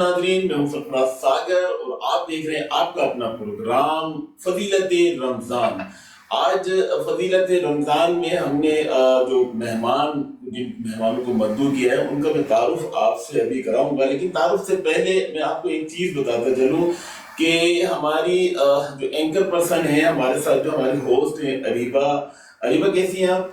नाज़रीन, मैं हूं सरफराज सागर और आप देख रहे हैं आपका अपना प्रोग्राम फजीलत रमज़ान। आज फजीलत रमज़ान में हमने जो जिन मेहमानों को मद्दू किया है उनका मैं तारुफ आपसे अभी कराऊंगा, लेकिन तारुफ से पहले मैं आपको एक चीज़ बताता चलूँ कि हमारी जो एंकर पर्सन है हमारे साथ, जो हमारी होस्ट हैं अरीबा कैसी हैं आप?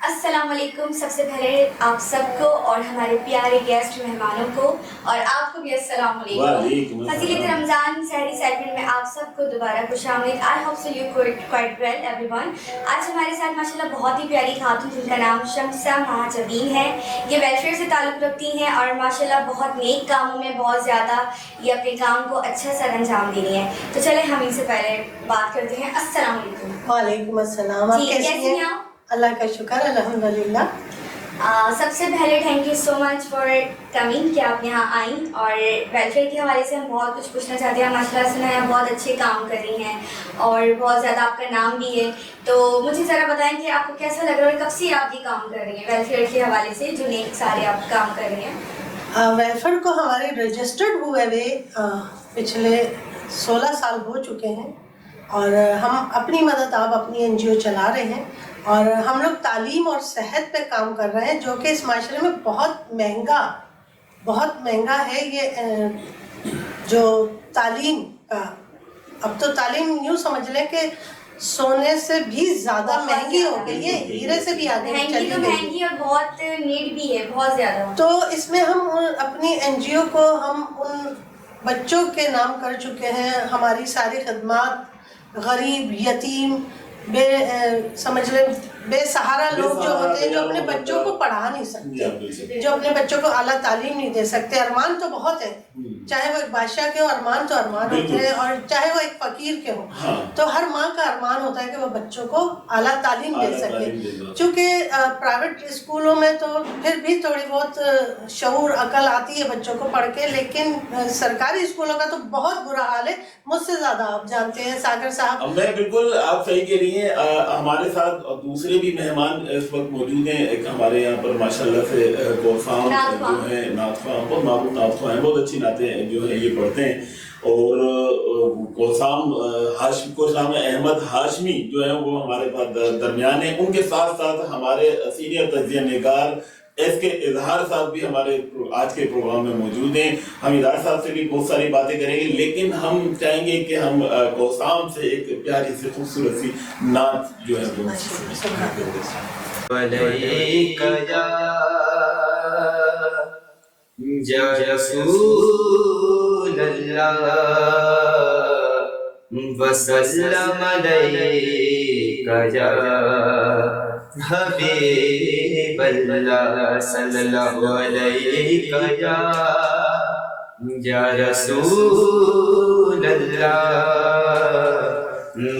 अस्सलाम वालेकुम। सबसे पहले आप सबको और हमारे प्यारे गेस्ट मेहमानों को और आपको भी अस्सलाम वालेकुम। फजीलत रमज़ान सहरी सेगमेंट में आप सबको दोबारा खुशामदीद। I hope so you quite well everyone. आज हमारे साथ माशाल्लाह बहुत ही प्यारी खातून जिनका नाम शम्सा महाजबीन है। ये वेलफेयर से ताल्लुक़ रखती हैं और माशाल्लाह बहुत नेक कामों में बहुत ज़्यादा ये अपने काम को अच्छा सा अंजाम दे रही हैं। तो चले हम इनसे पहले बात करते हैं। अस्सलाम वालेकुम। वालेकुम अस्सलाम। जी, कैसी हैं आप? अल्लाह का शुक्र, अल्हम्दुलिल्लाह। सबसे पहले thank you so much for coming कि आप यहाँ आई, और वेलफेयर के हवाले से हम बहुत कुछ पूछना चाहते हैं। माशाल्लाह सुना है बहुत अच्छे काम कर रही हैं और बहुत ज़्यादा आपका नाम भी है, तो मुझे ज़रा बताएं कि आपको कैसा लग रहा है और कब से आप ये काम कर रही हैं वेलफेयर के हवाले से, जो नेक सारे आप काम कर रही हैं? वेलफेयर को हमारे रजिस्टर्ड हुए हुए पिछले 16 साल हो चुके हैं और हम अपनी मदद आप अपनी NGO चला रहे हैं और हम लोग तालीम और सेहत पे काम कर रहे हैं, जो कि इस माशरे में बहुत महंगा है। ये जो तालीम का, अब तो तालीम यूँ समझ लें कि सोने से भी ज़्यादा महंगी हो गई है, हीरे से भी आगे चली गई। महंगी और बहुत नीड भी है, बहुत ज़्यादा। तो इसमें हम अपनी NGO को हम उन बच्चों के नाम कर चुके हैं। हमारी सारी खदमात गरीब, यतीम, समझ ले बेसहारा लोग जो होते हैं, जो अपने बच्चों को पढ़ा नहीं सकते, जो अपने बच्चों को आला तालीम नहीं दे सकते। अरमान तो बहुत है, चाहे वो एक बादशाह के हो, अरमान तो अरमान होते हैं, और चाहे वो एक फकीर के हो। हाँ। तो हर माँ का अरमान होता है कि वो बच्चों को आला तालीम दे सके। चूँकि प्राइवेट स्कूलों में तो फिर भी थोड़ी बहुत शऊर अकल आती है बच्चों को पढ़ के, लेकिन सरकारी स्कूलों का तो बहुत बुरा हाल है। मुझसे ज़्यादा आप जानते हैं सागर साहब। मैं बिल्कुल, आप सही कह रही हैं। हमारे साथ दूसरे भी मेहमान इस वक्त मौजूद हैं। एक हमारे यहाँ पर माशाल्लाह से गौसाम जो है, नातखां, बहुत मारूफ नातखां हैं, बहुत अच्छी नातें जो है ये पढ़ते हैं। और गौसाम अहमद हाशमी जो है वो हमारे पास दरमियान है। उनके साथ साथ हमारे सीनियर तजिया निगार SK इजहार साहब भी हमारे आज के प्रोग्राम में मौजूद हैं। हम इजहार साहब से भी बहुत सारी बातें करेंगे, लेकिन हम चाहेंगे कि हम गौसाम से एक प्यारी सी खूबसूरत सी नात जो है वो हबीब अल्लाह सल्लल्लाहु अलैहि या रसूल अल्लाह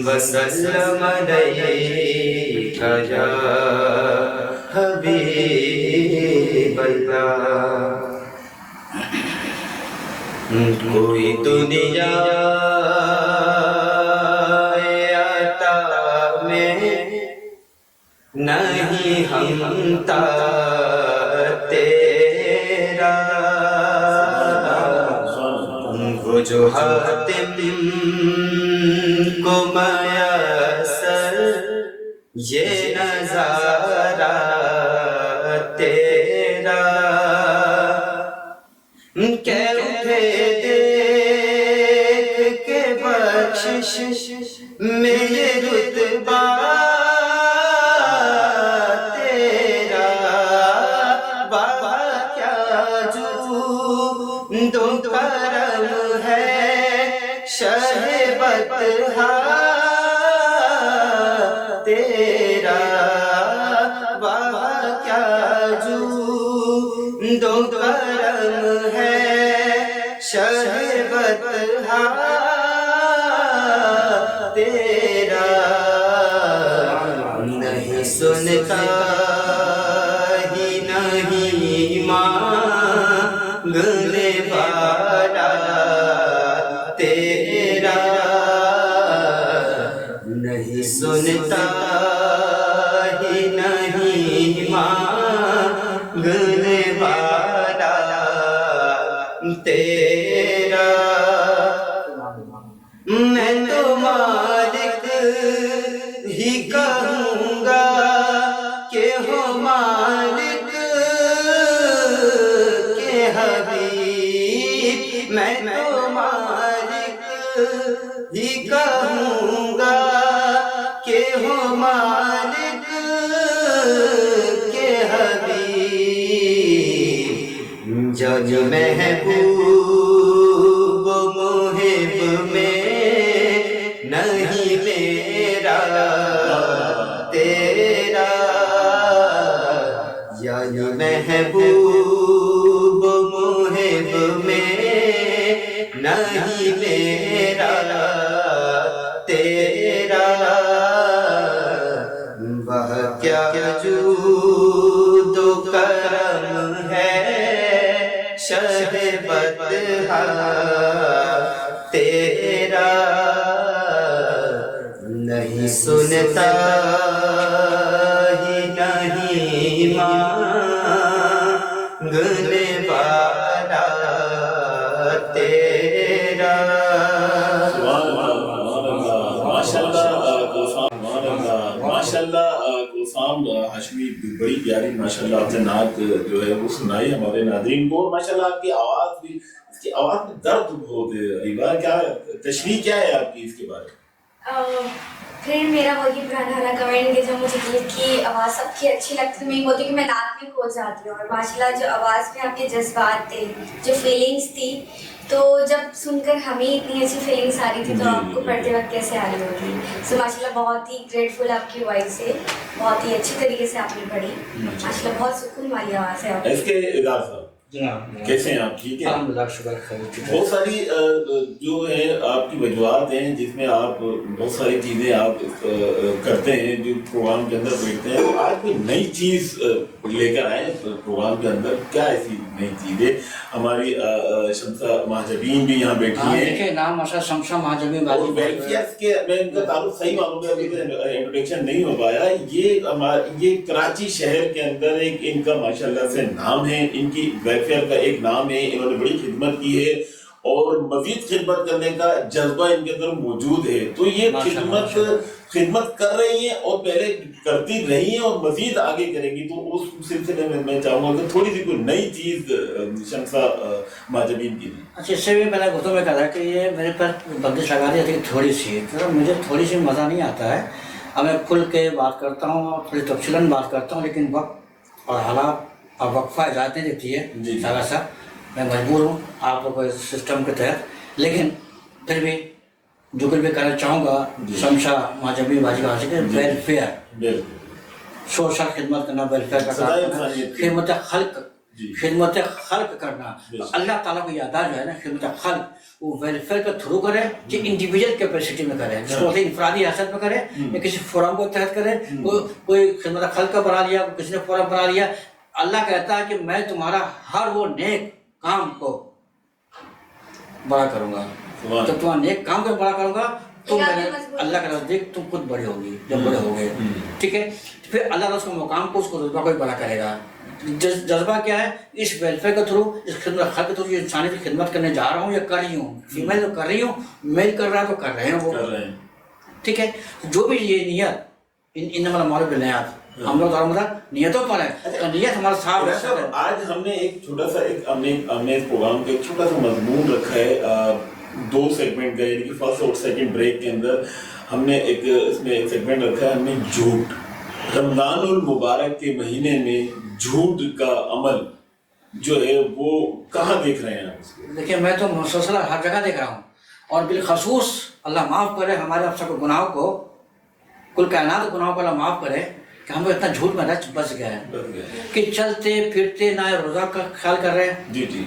वसल्लम अलैका या हबीब अल्लाह। कोई दुनिया नहीं हमता तेरा, वो जो हातिम को मयसर ये नजारा तेरा, कह उठे देख के बख्शिश में ये रुतबा दो करम है शहबत तेरा, बाबा क्या जू दो करम है शहबत तेरा। नहीं सुनता ही नहीं मांगने वाला तेरा, नहीं सुनता ही नहीं मांगने वाला तेरा। میں تو مالک ہی کہوں گا کہ ہو مالک کے حبیب، میں تو مالک ہی کہوں گا کہ ہو مالک کے حبیب، جج محبوب محب میں نہیں میرا تیرا، یا محبوب محب میں نہیں میرا تیرا، وہ کیا جود و کرم ہے شہ بدہا تیرا، نہیں سنتا ہی نہیں مانگنے والا تیرا۔ ماشاءاللہ کوثام ہاشمی بڑی پیاری ماشاءاللہ آپ نے نعت جو ہے وہ سنائی ہمارے ناظرین کو، اور ماشاءاللہ آپ کی آواز بھی، اس کی آواز میں درد بہت ہے، ریبا کیا تشریح کیا ہے آپ کی اس کے بارے میں؟ پھر میرا وہی پرانا والا کمنٹ کہ جو مجھے دل کی آواز سب کی اچھی لگتی ہے، میں بولتی ہوں کہ میں نعت میں کھو جاتی ہوں، اور ماشاءاللہ جو آواز میں آپ کے جذبات تھے، جو فیلنگس تھی، تو جب سن کر ہمیں اتنی اچھی فیلنگس آ رہی تھی تو آپ کو پڑھتے وقت کیسے آ رہی ہوگی؟ سو ماشاءاللہ بہت ہی گریٹفل آپ کی وائس سے، بہت ہی اچھی طریقے سے آپ نے پڑھی، ماشاءاللہ بہت سکون والی آواز ہے آپ کی۔ اس کے ادار صاحب کیسے ہیں آپ؟ ٹھیک ہے، بہت ساری جو ہے آپ کی وجوہات ہیں جس میں آپ بہت ساری چیزیں آپ کرتے ہیں جو پروگرام کے اندر بیٹھتے ہیں، تو آج کوئی نئی چیز لے کر آئے پروگرام کے اندر، کیا ایسی نئی چیز ہے؟ ہماری شمسہ مہاجبین بھی یہاں بیٹھی ہیں، دیکھیں نام ماشاء شمسہ مہاجبین اور ویلفیئر کے میں ان کا تعلق صحیح معلوم ہے، ابھی انٹروڈکشن نہیں ہو پایا، یہ کراچی شہر کے اندر ایک ان کا ماشاءاللہ سے نام ہے، ان کی ویلفیئر کا ایک نام ہے، انہوں نے بڑی خدمت کی ہے اور مزید خدمت کرنے کا جذبہ ان کے اندر موجود ہے، تو یہ خدمت کر رہی ہیں اور پہلے کرتی رہی ہیں اور مزید آگے کریں گی، تو اس سلسلے میں میں چاہوں گا کہ تھوڑی سی کوئی نئی چیز شمسہ مہاجبین کی دی۔ اچھا، اس سے بھی پہلے گفتگو میں کہا تھا کہ یہ میرے پر بندش لگا دی جاتی ہے تھوڑی سی، تو مجھے تھوڑی سی مزہ نہیں آتا ہے، اب میں کھل کے بات کرتا ہوں اور تھوڑی تفصیلاً بات کرتا ہوں، لیکن وقت اور حالات اور وقفہ اجازت نہیں دیتی ہے سارا سا، میں مجبور ہوں آپ لوگوں کے سسٹم کے تحت، لیکن پھر بھی جو کچھ بھی کرنا چاہوں گا شمشہ مہاجبین باجی کا حاصل ہے ویلفیئر، سوشل خدمت کرنا، ویلفیئر کا کام کرنا، خدمت خلق کرنا، اللہ تعالیٰ کو یاد جو ہے نا خدمت خلق، وہ ویلفیئر کے تھرو کرے کہ انڈیویجول کیپیسٹی میں کرے، جس کو انفرادی حیثیت میں کرے یا کسی فورم کو تحت کرے، کوئی خدمت خلق کا بنا لیا، کسی نے فورم بنا لیا، اللہ کہتا ہے کہ میں تمہارا ہر وہ نیک کام کو بڑا کروں گا، جب تمہارا نیک کام کو بڑا کروں گا تو میں اللہ کے نزدیک تم خود بڑے ہوگی، جب بڑے ہوگے ٹھیک ہے، پھر اللہ اس کو مقام کو، اس کو رتبہ کو بھی بڑا کرے گا۔ جذبہ کیا ہے؟ اس ویلفیئر کے تھرو، اس خدمت خلق کے تھرو، یہ انسانیت کی خدمت کرنے جا رہا ہوں یا کر رہی ہوں، فیمیل تو کر رہی ہوں، میل کر رہا ہے تو کر رہے ہیں وہ، ٹھیک ہے، جو بھی یہ نیت انما الاعمال بالنیات، ہم لوگ مطلب نیتوں پر ہے، نیت ہمارا صاف ہے۔ آج ہم نے ایک چھوٹا سا ہم نے اس پروگرام کا ایک چھوٹا سا مضمون رکھا ہے، 2 سیگمنٹ کا، یعنی کہ فرسٹ اور سیکنڈ بریک کے اندر ہم نے اس میں ایک سیگمنٹ رکھا ہے، ہم نے جھوٹ، رمضان المبارک کے مہینے میں جھوٹ کا عمل جو ہے وہ کہاں دیکھ رہے ہیں آپ؟ دیکھیے میں تو مسلسل ہر جگہ دیکھ رہا ہوں، اور بالخصوص اللہ معاف کرے ہمارے اب سب گناہوں کو، کل کائنات گناہوں کو اللہ معاف کرے کہ ہم کو اتنا جھوٹ میں بس گئے ہیں کہ چلتے پھرتے نہ روزہ کا خیال کر رہے ہیں،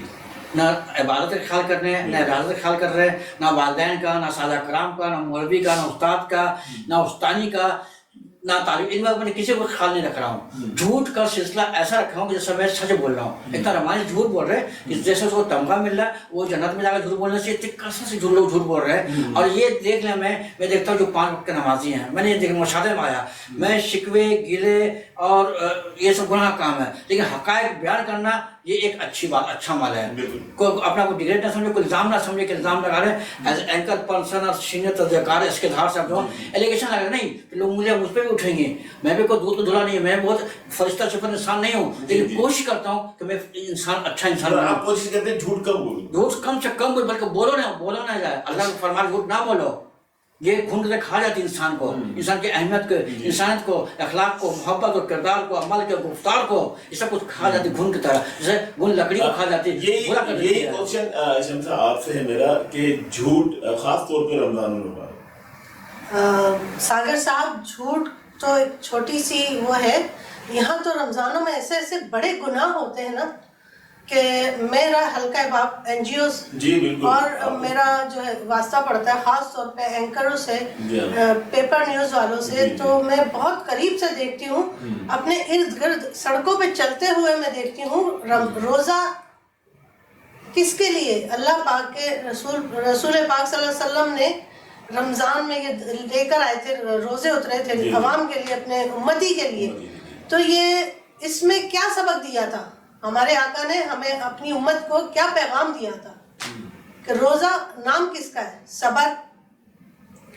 نہ عبادت کا خیال کر رہے ہیں، نہ عبادت کا خیال کر رہے ہیں، نہ والدین کا، نہ سادہ کرام کا، نہ مولوی کا، نہ استاد کا، نہ استانی کا، نہ طالب علم کا، میں کسی کو خیال نہیں رکھ رہا ہوں۔ جھوٹ کا سلسلہ ایسا رکھا ہوں کہ جیسے میں سچ بول رہا ہوں، اتنا رمانی جھوٹ بول رہے ہیں کہ جیسے اس کو تمغہ مل رہا ہے، وہ جنت میں جا کر جھوٹ بولنے سے کیسے سے لوگ جھوٹ بول رہے ہیں۔ اور یہ دیکھ لیں، میں دیکھتا ہوں جو 5 وقت کے نمازی ہیں، میں نے یہ دیکھا مشاہدے میں آیا، میں شکوے گلے اور یہ سب گناہ کام ہے، لیکن حقائق بیان کرنا ये एक अच्छी बात, अच्छा माल है। बिल्कुल। कोई अपना को डिग्रेड ना समझे, कोई इल्जाम ना समझे कि इल्जाम लगा रहे हैं एज एंकर पर्सन और सीनियर तजकार है, इसके धार से आप जो एलिगेशन लगा नहीं तो लोग मुझ पे भी उठेंगे। मैं भी कोई दूध को धुला नहीं है, मैं बहुत फरिश्ता सिफर इंसान नहीं हूँ, लेकिन कोशिश करता हूँ कि मैं इंसान अच्छा इंसान और बनूं। आप कोशिश करते हैं झूठ कम बोलो, झूठ कम से कम बोलो, बल्कि बोलो ना जाए। अल्लाह का फरमान झूठ ना बोलो, ये घूम के खा जाती इंसान को, इंसान की अहमियत को, इंसानियत को, अखलाक को, मोहब्बत को, किरदार को, अमल को, गुफ्तार को, ये सब कुछ खा जाती घुन की तरह, जैसे घुन लकड़ी को खा जाती है। यही क्वेश्चन शमसा आपसे है मेरा कि झूठ खास तौर पे रमजान मुबारक। सागर साहब, झूठ तो एक छोटी सी वो है, यहाँ तो रमजानों में ऐसे ऐसे बड़े गुनाह होते हैं ना कि मेरा हल्का बाप एनजीओ जी बिल्कुल, और मेरा जो है वास्ता पड़ता है खास तौर पे एंकरों से, पेपर न्यूज़ वालों से, तो मैं बहुत करीब से देखती हूँ। अपने इर्द गिर्द सड़कों पे चलते हुए मैं देखती हूँ रोज़ा किसके लिए, अल्लाह पाक के रसूल पाक सल्लल्लाहु अलैहि वसल्लम ने रमज़ान में ये लेकर आए थे, रोज़े उतरे थे अवाम के लिए, अपने उम्मती के लिए। तो ये इसमें क्या सबक दिया था हमारे आका ने हमें, अपनी उम्मत को क्या पैगाम दिया था कि रोज़ा नाम किसका है, सबर,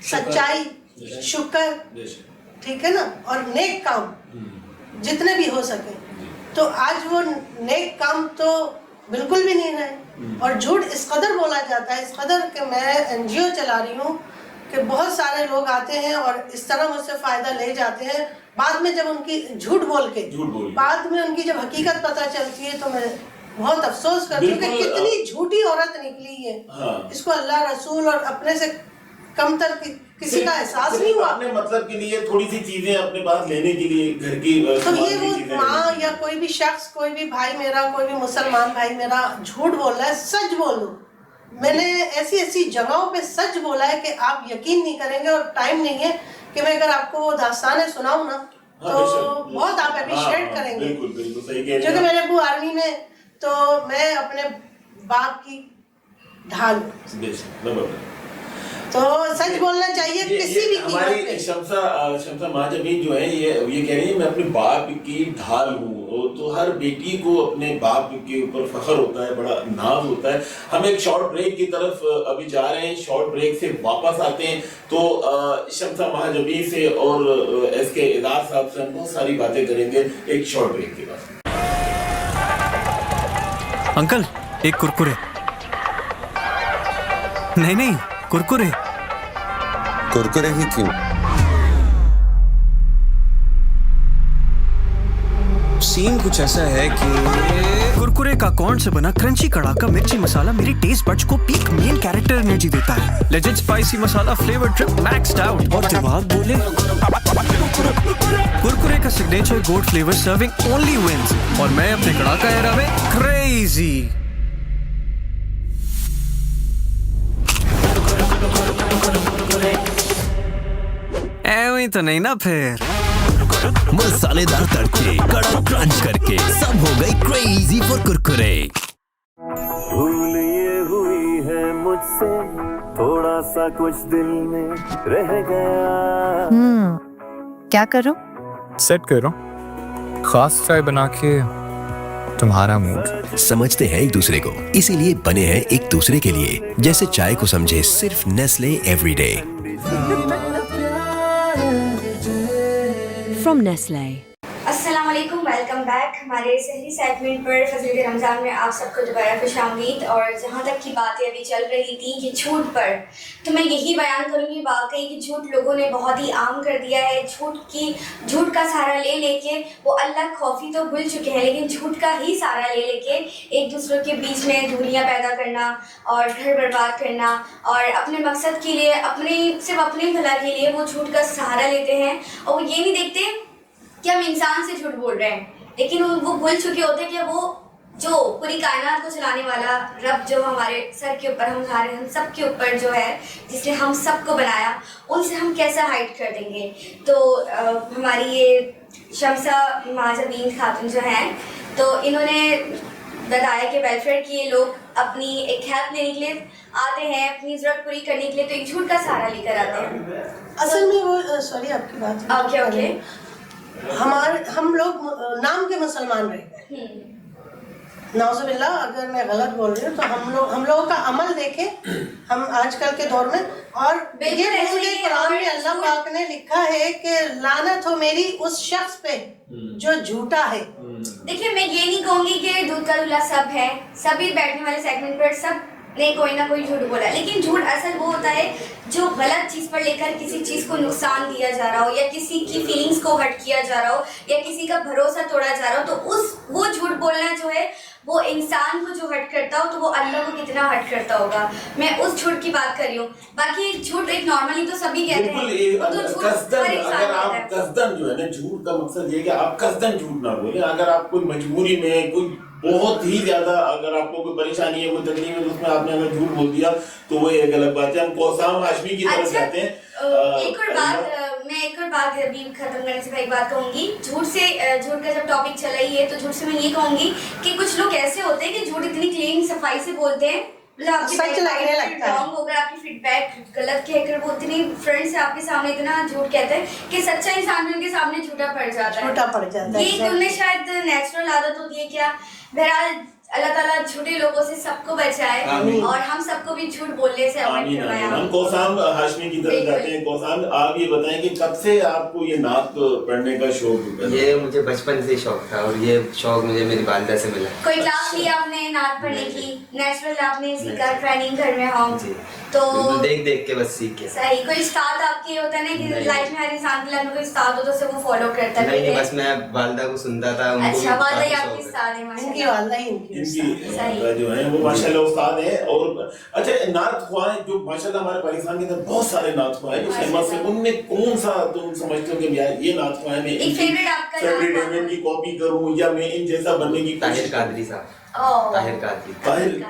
सच्चाई, शुक्र, ठीक है ना, और नेक काम जितने भी हो सके। तो आज वो नेक काम तो बिल्कुल भी नहीं रहे, और झूठ इस कदर बोला जाता है, इस कदर कि मैं एनजीओ चला रही हूँ कि बहुत सारे लोग आते हैं और इस तरह मुझसे फ़ायदा ले जाते हैं, बाद में जब उनकी झूठ बोल के बाद में उनकी जब हकीकत पता चलती है तो मैं बहुत अफसोस करती हूँ कि कितनी झूठी औरत निकली है। इसको अल्लाह रसूल और अपने से कमतर किसी का एहसास नहीं हुआ, अपने मतलब के लिए थोड़ी सी चीजें अपने पास लेने के लिए घर की, तो ये वो माँ या कोई भी शख्स, कोई भी भाई मेरा, कोई भी मुसलमान भाई मेरा झूठ बोल रहा है, सच बोलो। मैंने ऐसी ऐसी जगहों पे सच बोला है कि आप यकीन नहीं करेंगे, और टाइम नहीं है कि मैं अगर आपको वो दास्तानें सुनाऊं ना तो बहुत आप अप्रिशिएट करेंगे। बिल्कुल सही कह रहे हैं। क्योंकि मेरे अब्बू आर्मी में, तो मैं अपने बाप की ढाल, तो सच बोलना चाहिए किसी भी कीमत पे। शमसा महाजबीन जो है ये कह रही है मैं अपने बाप की ढाल हूँ, तो हर बेटी को अपने बाप के ऊपर फख्र होता है, बड़ा नाज होता है। हम एक शॉर्ट ब्रेक की तरफ अभी जा रहे हैं, शॉर्ट ब्रेक से वापस आते हैं तो शमसा महाजबीन से और एसके इदार साहब से हम बहुत सारी बातें करेंगे एक शॉर्ट ब्रेक के बाद। अंकल एक कुरकुरे। नहीं कुरकुरे। कुरकुरे ही क्यों? सीन कुछ ऐसा है कि कुरकुरे का कॉर्न से बना क्रंची कड़ाका मिर्ची मसाला मेरी टेस्ट बड्स को पीक मेन कैरेक्टर एनर्जी देता है। लेजेंड स्पाइसी मसाला फ्लेवर ट्रिप मैक्स्ड आउट और दिमाग बोले कुरकुरे का सिग्नेचर गोट फ्लेवर सर्विंग ओनली विंस, और मैं अपने कड़ाका एरा में क्रेजी। ऐਵੇਂ तो नहीं ना फिर। मसालेदार तड़के, कड़क क्रंच करके सब हो गई क्रेजी फॉर कुरकुरे। भूल ये हुई है मुझसे, थोड़ा सा कुछ दिल में रह गया। क्या कर रहा हूँ? सेट कर रहा हूँ, खास चाय बना के तुम्हारा मूड। समझते हैं एक दूसरे को, इसीलिए बने हैं एक दूसरे के लिए। जैसे चाय को समझे सिर्फ नेस्ले एवरीडे। From Nestle. अस्सलाम वालेकुम, वेलकम बैक। हमारे सहरी सेगमेंट पर फजीलत रमज़ान में आप सबको दोबारा खुशामदीद। और जहाँ तक की बातें अभी चल रही थी कि झूठ पर, तो मैं यही बयान करूँगी वाकई कि झूठ लोगों ने बहुत ही आम कर दिया है। झूठ का सहारा ले लेके वो अल्लाह खौफी तो भूल चुके हैं, लेकिन झूठ का ही सहारा ले लेके एक दूसरों के बीच में दूरियाँ पैदा करना और घर बर्बाद करना, और अपने मकसद के लिए सिर्फ अपने भला के लिए वो झूठ का सहारा लेते हैं। और वो ये नहीं देखते कि हम इंसान से झूठ बोल रहे हैं, लेकिन वो भूल चुके होते हैं कि वो जो पूरी कायनात को चलाने वाला रब जो हमारे सर के ऊपर, हम सब के ऊपर जो है, जिसने हम सबको बनाया, उनसे हम कैसा हाइड कर देंगे। तो हमारी ये शमसा महाजबीन खातून जो हैं, तो इन्होंने बताया कि वेलफेयर के लोग अपनी एक हेल्प लेने के लिए आते हैं, अपनी ज़रूरत पूरी करने के लिए, तो एक झूठ का सहारा लेकर आते हैं। असल में वो सॉरी आपकी बात ओके हम लोग नाम के मुसलमान रह गए, नाउज़ुबिल्ला, अगर मैं गलत बोल रही हूँ तो हम लोगों का अमल देखें हम आजकल के दौर में, और ये भूल गए कुरान में अल्लाह पाक ने लिखा है कि लानत हो मेरी उस शख्स पे जो झूठा है। देखिए, मैं ये नहीं कहूंगी कि दूध का दूल्हा सब है, सभी बैठने वाले सेगमेंट पर सब ने कोई ना कोई झूठ बोला, लेकिन झूठ असल वो होता है जो गलत चीज पर लेकर किसी चीज को नुकसान दिया जा रहा हो, या किसी की फीलिंग्स को हर्ट किया जा रहा हो, या किसी का भरोसा तोड़ा जा रहा हो, तो वो झूठ बोलना जो है वो इंसान को जो हर्ट करता हो तो वो अल्लाह को कितना हर्ट करता होगा। मैं उस झूठ की बात कर रही हूँ। बाकी झूठ एक नॉर्मली तो सभी कहते हैं, वो तो झूठ हर इंसान अगर आप कसदन जो है ना, झूठ का मकसद ये है कि आप कसदन झूठ ना बोले। अगर आप कोई मजबूरी में कोई बहुत ही ज्यादा अगर आपको कोई परेशानी है, कोई तकलीफ है, तो उसमें आपने अगर झूठ बोल दिया तो वो एक अलग बात है। हम कोसाम हाशमी की तरफ जाते हैं। एक और बात अभी खत्म करने से पहले एक बात कहूंगी, झूठ का जब टॉपिक चला ही है तो झूठ से मैं ये कहूंगी कि कुछ लोग ऐसे होते हैं कि झूठ इतनी क्लीन सफाई से बोलते हैं, मतलब सच लगने लगता है, रॉन्ग होकर आपकी फीडबैक गलत कहकर वो इतनी फ्रेंड से आपके सामने इतना झूठ कहते हैं कि सच्चा इंसान भी उनके सामने झूठा पड़ जाता है। ये उनमें शायद नेचुरल आदत होती है क्या। बहरहाल अल्लाह ताला झूठे लोगों से सबको बचाए और हम सबको भी झूठ बोलने से अवॉइड करवाए। हम कोसाम हाशमी की तरफ जाते हैं। कोसाम, आप ये बताएं कि कब से आपको ये नात पढ़ने का शौक है? ये मुझे बचपन से शौक था और ये शौक मुझे मेरी वालिदा से मिला। कोई क्लास लिया आपने नात पढ़ने की? नेचुरल आपने सीखा, ट्रेनिंग घर में हो तो देख के बस सीख के। सही। कोई उस्ताद आपके होता है ना कि लाइफ में हर इंसान के लाइफ में कोई उस्ताद होता है तो वो फॉलो करता है? नहीं, बस मैं वालिदा को सुनता था। अच्छा, वालिदा ही आपकी उस्ताद है माशाल्लाह। इनकी वालिदा ही इनकी जो है वो माशाल्लाह उस्ताद है। और अच्छा, नात ख्वाह जो माशाल्लाह हमारे पाकिस्तान के अंदर बहुत सारे नात ख्वाह हैं जो फेमस हैं, उनमें कौन सा तुम समझते हो कि यार ये नात ख्वाह है, मैं फेवरेट है, मैं इनकी कॉपी करूं या मैं इन जैसा बनने की ताहिर कादरी साहब। ताहिर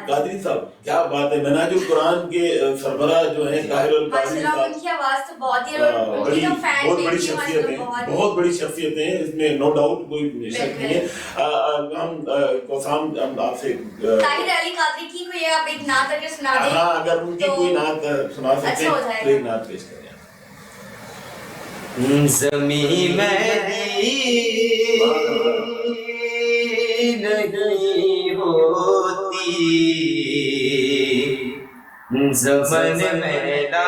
कादरी साहब, क्या बात है। मनाजुल कुरान के सरबराह जो है ताहिर कादरी साहब, उनकी आवाज तो बहुत ही बहुत बड़ी शख्सियत है, बहुत बड़ी शख्सियत है, इसमें नो डाउट कोई शक नहीं है। हम कोसाम आपसे ताहिर अली कादरी की कोई आप एक नात अगर सुना दें? हाँ, अगर उनकी कोई नात सुना सकते हैं तो एक नात पेश करें। ज़मीं नहीं होती, ज़मन मैला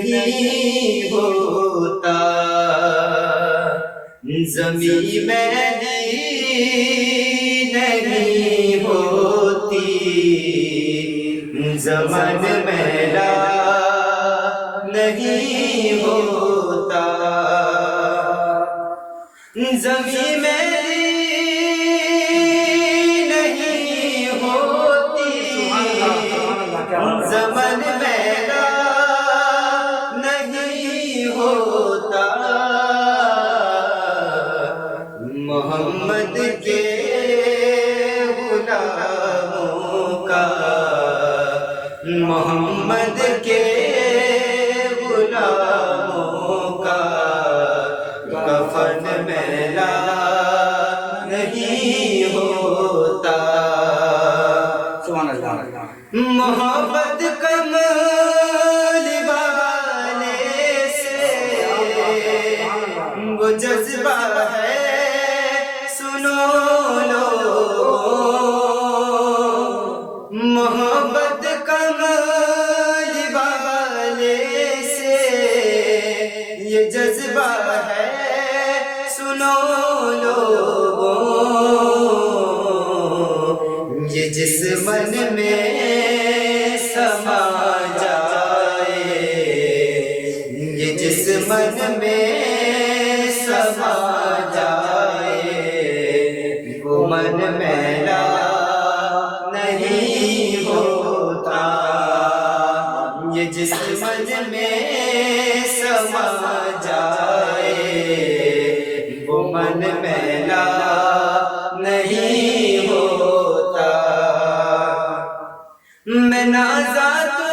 नहीं होता, ज़मीं मैली नहीं होती, ज़मन मैला नहीं होता, ज़मीं मेरी नहीं होती, ज़मन मेरा नहीं होता, मोहम्मद के गुलामों का, मोहम्मद के गुलामों का कफन मैला नहीं होता, मोहब्बत कमल वाले से वो जज्बा है सुनो लो, मोहब्बत कमल वाले से ये जज्बा है सुनो लो, ये जिस मन में समा जाए, ये जिस मन में समा जाए, वो मन मैला नहीं होता, ये जिस मन में समा जाए, वो मन मैला नहीं होता, मैं नाज़ा तो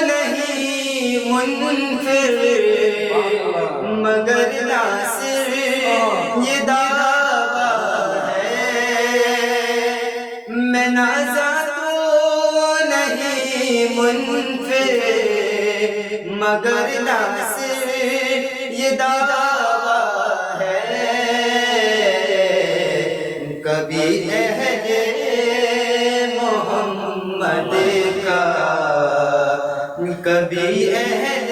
नहीं मुनफिर, मगर नासिर ये दावा है, मैं नाज़ा तो नहीं मुनफिर, मगर नासिर ये दावा है, کبھی اہل محمد کا کبھی اہل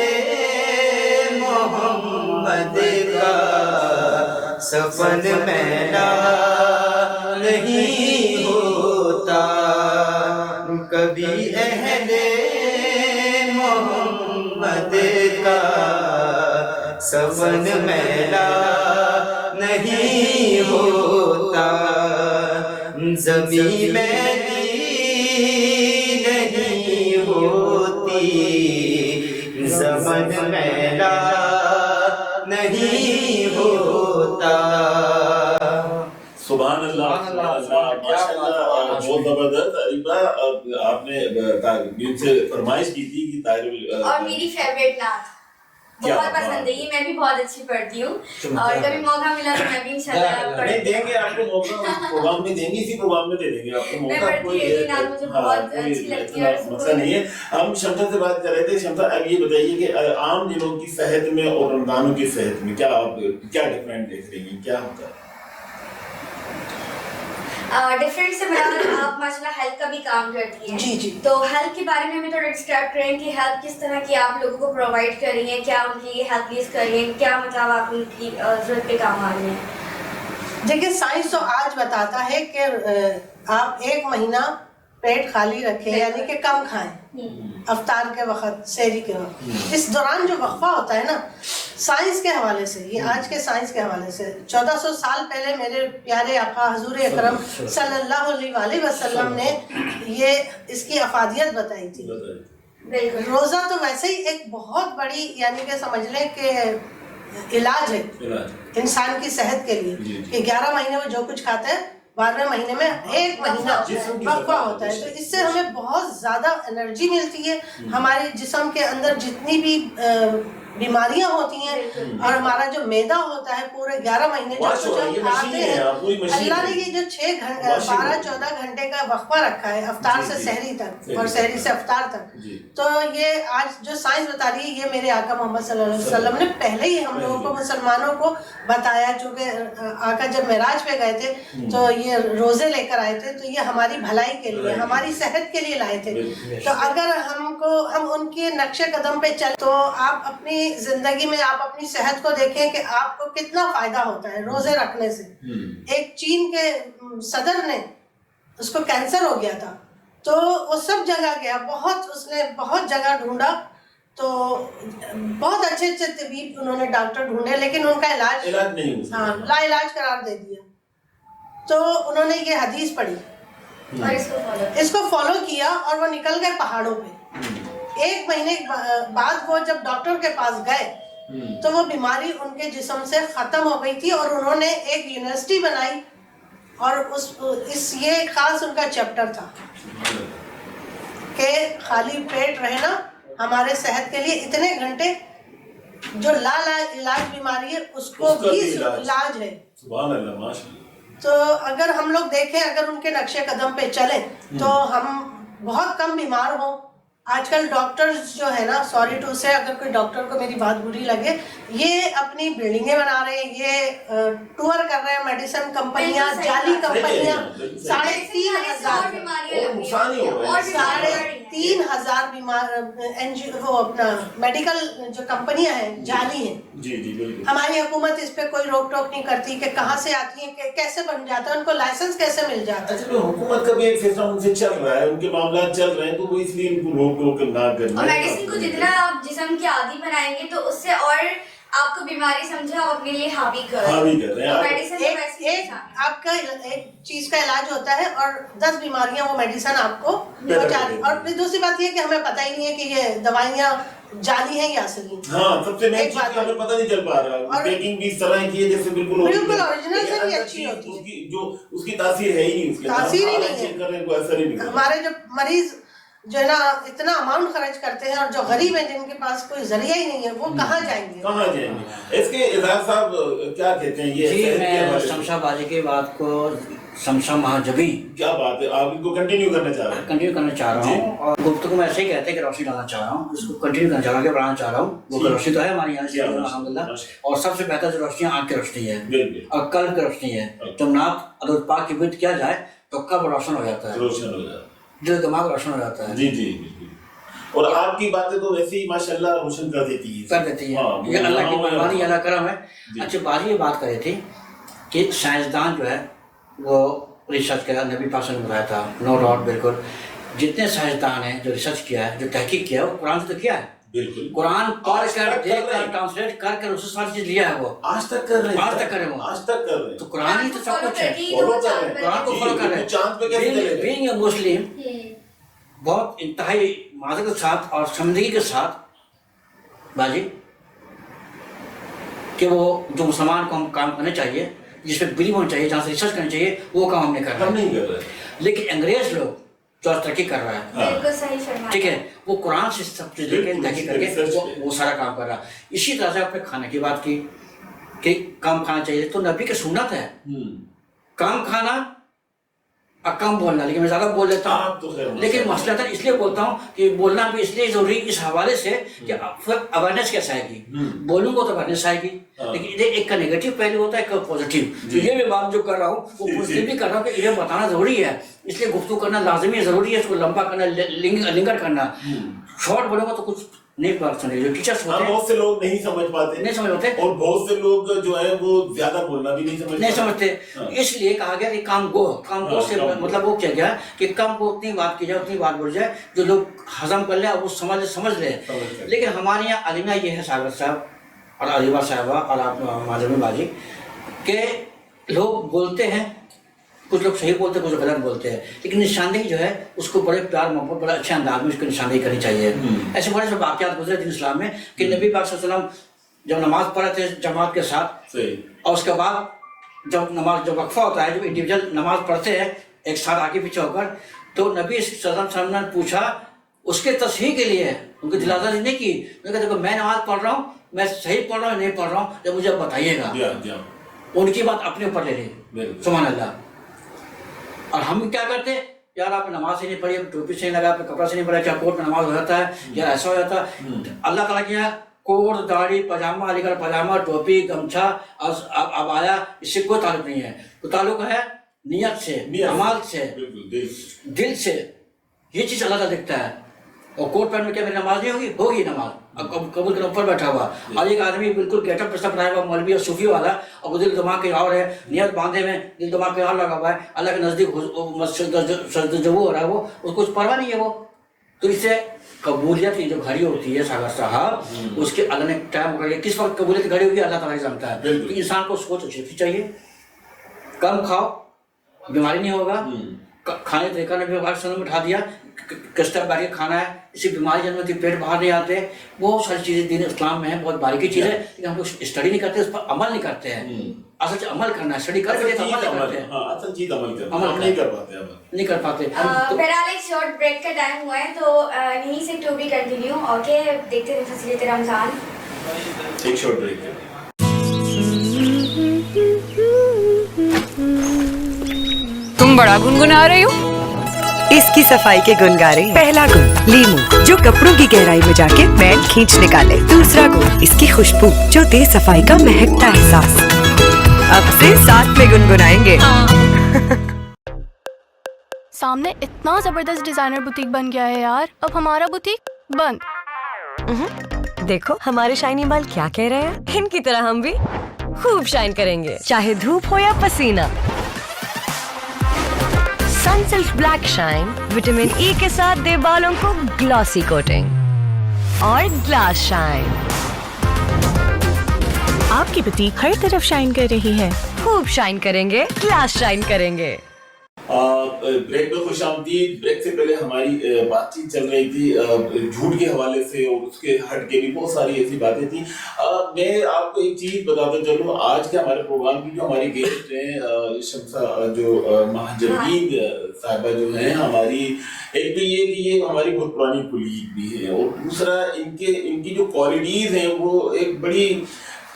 محمد کا سفن میلا نہیں ہوتا کبھی اہل محمد کا سفن میلا نہیں ہوتا زمین میلی نہیں ہوتی زمن میلا نہیں ہوتا. سبحان اللہ ماشاء اللہ بہت زبردست. عریبہ آپ نے ان سے فرمائش کی تھی کہ طاہر اور میری فیوریٹ نعت بہت پسند ہے یہ میں بھی بہت اچھی پڑھتی ہوں اور کبھی موقع ملا تو میں بھی انشاءاللہ نہیں دیں گے آپ کو موقع پروگرام میں دیں گے اسی پروگرام میں دے دیں گے آپ کو موقع. مسئلہ نہیں ہے. ہم شمسہ سے بات کر رہے تھے. شمسہ اب یہ بتائیے کہ عام دنوں کی صحت میں اور رمضانوں کی صحت میں کیا آپ کیا ڈفرینٹ دیکھ رہی ہیں کیا ہوتا ہے؟ ڈفرینٹ سے مراد آپ ماشاءاللہ ہیلتھ کا بھی کام کرتی ہیں. جی جی. تو ہیلتھ کے بارے میں ہمیں تھوڑا ڈسکرائب کریں کہ ہیلتھ کس طرح کی آپ لوگوں کو پرووائڈ کر رہی ہیں, کیا ان کی ہیلتھ لیز کر رہی ہیں, کیا مطلب آپ ان کی ضرورت پہ کام آ رہے ہیں؟ دیکھیں سائنس تو آج بتاتا ہے کہ آپ 1 مہینہ پیٹ خالی رکھیں یعنی کہ کم کھائیں افطار کے وقت سحری کے وقت. اس دوران جو وقفہ ہوتا ہے نا سائنس کے حوالے سے یہ آج کے سائنس کے حوالے سے 1400 سال پہلے میرے پیارے آقا حضور اکرم صلی اللہ علیہ وسلم نے یہ اس کی افادیت بتائی تھی. روزہ تو ویسے ہی ایک بہت بڑی یعنی کہ سمجھ لیں کہ علاج ہے انسان کی صحت کے لیے کہ 11 مہینے میں جو کچھ کھاتا ہے 12ویں مہینے میں 1 مہینہ وقفہ ہوتا ہے. تو اس سے ہمیں بہت زیادہ انرجی ملتی ہے. ہمارے جسم کے اندر جتنی بھی بیماریاں ہوتی ہیں اور ہمارا جو میدا ہوتا ہے پورے 11 مہینے جو کچھ ہم کھاتے ہیں اللہ نے یہ جو 12-14 گھنٹے کا وقفہ رکھا ہے افطار سے سحری تک اور سحری سے افطار تک تو یہ آج جو سائنس بتا رہی ہے یہ میرے آقا محمد صلی اللہ علیہ وسلم نے پہلے ہی ہم لوگوں کو مسلمانوں کو بتایا. چونکہ آقا جب معراج پہ گئے تھے تو یہ روزے لے کر آئے تھے تو یہ ہماری بھلائی کے لیے ہماری صحت کے لیے لائے تھے. تو اگر ہم ان کے نقش قدم پہ چلیں تو آپ اپنی زندگی میں آپ اپنی صحت کو دیکھیں کہ آپ کو کتنا فائدہ ہوتا ہے روزے رکھنے سے. ایک چین کے صدر نے اس کو کینسر ہو گیا تھا تو وہ سب جگہ گیا اس نے بہت جگہ ڈھونڈا تو بہت اچھے طبیب انہوں نے ڈاکٹر ڈھونڈے لیکن ان کا علاج لا علاج قرار دے دیا. تو انہوں نے یہ حدیث پڑھی اور اس کو فالو کیا اور وہ نکل گئے پہاڑوں پہ. 1 مہینے بعد وہ جب ڈاکٹر کے پاس گئے تو وہ بیماری ان کے جسم سے ختم ہو گئی تھی اور انہوں نے ایک یونیورسٹی بنائی اور یہ خاص ان کا چیپٹر تھا کہ خالی پیٹ رہنا ہمارے صحت کے لیے اتنے گھنٹے جو لا علاج بیماری ہے اس کو بھی علاج ہے. تو اگر ہم لوگ دیکھیں اگر ان کے نقش قدم پہ چلیں تو ہم بہت کم بیمار ہوں. آج کل ڈاکٹرز جو ہے نا سوری ٹو سے اگر کوئی ڈاکٹر کو میری بات بری لگے یہ اپنی بلڈنگیں بنا رہے ہیں یہ ٹور کر رہے ہیں میڈیسن کمپنیاں جعلی کمپنیاں 3,500 بیمار وہ اپنا میڈیکل جو کمپنیاں ہیں جعلی ہیں. ہماری حکومت اس پہ کوئی روک ٹوک نہیں کرتی کہ کہاں سے آتی ہیں کیسے بن جاتا ہے ان کو لائسنس کیسے مل جاتا ہے. حکومت کا بھی ایک سسٹم ان سے چل رہا ہے ان کے معاملات چل رہے ہیں تو وہ اس لیے ان کو روک نہ کرنا. اور میڈیسن کو جتنا آپ جسم کے عادی بنائیں گے تو اس سے اور آپ کو بیماری سمجھے آپ اپنے لیے حاوی کر رہے ہیں. آپ کا ایک چیز کا علاج ہوتا ہے اور 10 بیماریاں وہ میڈیسن آپ کو بچا رہی. اور پھر دوسری بات یہ کہ ہمیں پتہ ہی نہیں ہے کہ یہ دوائیاں جعلی ہیں یا اصلی. ہاں سب سے مین چیز ہمیں پتہ نہیں چل پا رہا پیکنگ بھی اس طرح کی ہے جیسے بالکل اوریجنل سے بھی اچھی ہوتی ہے جو اس کی تاثیر ہے ہی نہیں اس کے تاثیر ہی نہیں ہے. ہمارے جو مریض جو ہے نا اتنا اماؤنٹ خرچ کرتے ہیں اور جو غریب ہیں جن کے پاس کوئی ذریعہ ہی نہیں ہے وہ کہاں جائیں گے. اس کے اظہار صاحب کیا کہتے ہیں یہ؟ جی میں شمشا باجی کی بات کو समसा महाजबी। क्या बात है, आप इनको कंटिन्यू करना चाह रहे हैं? कंटिन्यू करना चाह रहा हूँ, और गुफ्तगू में ऐसे ही कहते हैं कि रोशनी डालना चाह रहा हूँ, इसको कंटिन्यू करना चाह रहा हूँ, बढ़ाना चाह रहा हूँ। वो रोशनी तो है हमारे यहाँ से अल्हम्दुलिल्लाह, और सबसे बेहतर जो रोशनी आँख की रोशनी है और कल्ब की रोशनी है। जब नात अदर पाक की विद किया जाए तो कब रोशन हो जाता है, रोशन हो जाता है, दिल दिमाग रोशन हो जाता है। जी जी। और आपकी बातें तो वैसे ही माशाल्लाह रोशन कर देती है। ये अल्लाह की मेहरबानी, अल्लाह करम है। अच्छा, बाजी ये बात कर रही थी कि साइंसदान जो है वो रिसर्च किया, नबी पाक ने बताया था, नो डाउट, बिल्कुल। जितने साइंसदान हैं जो रिसर्च किया है, जो तहकीक किया है, वो कुरान से तो किया है। बिल्कुल, कुरान पढ़ कर, देख कर, ट्रांसलेट कर कर उससे सारी चीज लिया है। वो आज तक कर रहे हैं, आज तक कर रहे हैं, आज तक कर रहे हैं। तो कुरान ही तो सब कुछ है, फॉलो कर रहे हैं, कुरान को फॉलो कर रहे हैं। चांद पे कैसे चले गए? बीइंग अ मुस्लिम, बहुत इंतहाई माजरत के साथ और समझदारी के साथ बाजी कि वो जो मुसलमान को हम काम करने चाहिए, जिसपे बिलीव होना चाहिए, जहाँ से रिसर्च करनी चाहिए, वो काम हमने कर रहा है। नहीं कर रहे, लेकिन अंग्रेज लोग जो तरक्की कर रहा है, बिल्कुल सही फरमाया, ठीक है, वो कुरान से सब चीज लेके तहकीक करके वो सारा काम कर रहा है। इसी तरह से आपने खाने की बात की कि कम खाना चाहिए, तो नबी की सुन्नत है कम खाना और कम बोलना, लेकिन मैं ज्यादा बोल लेता हूँ। लेकिन मसला इसलिए बोलता हूँ कि बोलना भी इसलिए जरूरी इस हवाले से कि फिर अवेयरनेस कैसे आएगी, बोलूंगा तो अवेयरनेस आएगी, लेकिन एक का नेगेटिव पहलू होता है, एक का पॉजिटिव। तो ये मैं बात जो कर रहा हूँ वो पॉजिटिव भी कर रहा हूँ कि इन्हें बताना जरूरी है, इसलिए गुफ्तगू करना लाजमी जरूरी है। इसको लंबा करना, लिंगर करना, शॉर्ट बोलूंगा तो कुछ नहीं बात सुनेगी। जो टीचर्स होते हैं, बहुत से लोग नहीं समझ पाते, और बहुत से लोग जो है वो ज्यादा बोलना भी नहीं समझते। इसलिए कहा गया कि काम गो से मतलब वो क्या गया कि कम को उतनी बात की जाए, उतनी बात बोल जाए जो लोग हजम कर ले और वो समझ ले। लेकिन हमारे यहाँ अलीमा ये है सागर साहब और अलीबा साहबा और आप माजमी बाजी के लोग बोलते हैं, कुछ लोग सही बोलते हैं, कुछ गलत बोलते हैं, लेकिन निशानदेही जो है उसको बड़े प्यार मोहब्बत, बड़े अच्छे अंदाज में उसकी निशानदेही करनी चाहिए। ऐसे बड़े से वाक़यात गुजरे दिन इस्लाम में कि नबी पाक सल्लल्लाहु अलैहि वसल्लम जब नमाज पढ़े थे जमात के साथ, और उसके बाद जब नमाज, जब वक्फा होता है, जब इंडिविजुअल नमाज पढ़ते हैं एक साथ आगे पीछे होकर, तो नबी सल्लल्लाहु अलैहि वसल्लम ने पूछा उसके तस्हीह के लिए, उनकी दिलाजारी नहीं की। उन्होंने कहा देखो मैं नमाज पढ़ रहा हूँ, मैं सही पढ़ रहा हूँ नहीं पढ़ रहा हूँ, जब मुझे बताइएगा। उनकी बात अपने ऊपर ले ली, सुभान अल्लाह। और हम क्या करते, यार आपने नमाज से नहीं पढ़ी, टोपी से नहीं लगा, आपने कपड़ा से नहीं पढ़ा, क्या कोर्ट में नमाज हो जाता है, यार ऐसा हो जाता है। अल्लाह ताला के यहाँ कोट, दाढ़ी, पजामा, अलीगढ़ पजामा, टोपी, गमछा, अब आया, इससे कोई ताल्लुक नहीं है। तो ताल्लुक है नियत से, अमाल से, दिल से। ये चीज अल्लाह ताला देखता है। और कोट पैंट में क्या मेरी नमाज नहीं होगी? होगी नमाज, कबूल के ऊपर बैठा हुआ, और एक आदमी बिल्कुल गेटअप पे बनाया हुआ मौलवी और सूफी वाला, और वो दिल दिमाग के और है, नियत बांधे में, दिल दिमाग के और लगा हुआ है, अल्लाह के नजदीक जो वो हो रहा है, वो उसको कुछ परवाह नहीं है वो। तो इससे कबूलियत की जो घड़ी होती है सागर साहब, उसके अल्लाह ने टाइम कर लिया, किस वक्त कबूलियत की घड़ी होगी अल्लाह ताला जानता है। तो इंसान को सोच अच्छी चाहिए, कम खाओ, बीमारी नहीं होगा। खाने तरीका ने भी में उठा दिया, किस तरह बैठ के खाना है, इसी बीमारी जन्म होती, पेट बाहर नहीं आते, बहुत सारी चीजें दीन इस्लाम में है, बहुत बारीकी चीज है, लेकिन हम लोग स्टडी नहीं करते, उस पर अमल नहीं करते हैं। असल से अमल करना है, स्टडी करके अमल करते हैं, असल चीज अमल नहीं कर पाते। बहरहाल एक शॉर्ट ब्रेक का टाइम हुआ है, तो यहीं से टू बी कंटिन्यू। ओके, देखते हैं फजीलत रमजान। एक शॉर्ट ब्रेक। तुम बड़ा गुनगुना रही हो। इसकी सफाई के गुण गा रही। पहला गुण लीमू, जो कपड़ों की गहराई में जाके मैल खींच निकाले। दूसरा गुण इसकी खुशबू, जो दे सफाई का महकता एहसास। अब से साथ में गुनगुनाएंगे। सामने इतना जबरदस्त डिजाइनर बुटीक बन गया है यार, अब हमारा बुटीक बंद। देखो हमारे शाइनी बाल क्या कह रहे हैं, इनकी तरह हम भी खूब शाइन करेंगे, चाहे धूप हो या पसीना। Sunsilk black shine vitamin E के साथ दे बालों को ग्लॉसी कोटिंग और ग्लास शाइन। आपकी बुटीक हर तरफ शाइन कर रही है। खूब शाइन करेंगे, ग्लास शाइन करेंगे। ब्रेक में खुशामदीद। ब्रेक से पहले हमारी बातचीत चल रही थी झूठ के हवाले से, और उसके हट के भी बहुत सारी ऐसी बातें थी। मैं आपको एक चीज बताता चलूँ, आज के हमारे प्रोग्राम की जो हमारी गेस्ट हैं शमसा जो महाजबीन साहिबा जो हैं हमारी, एक तो ये कि ये हमारी बहुत पुरानी कुलीग भी है, और दूसरा इनकी जो क्वालिटीज हैं वो एक बड़ी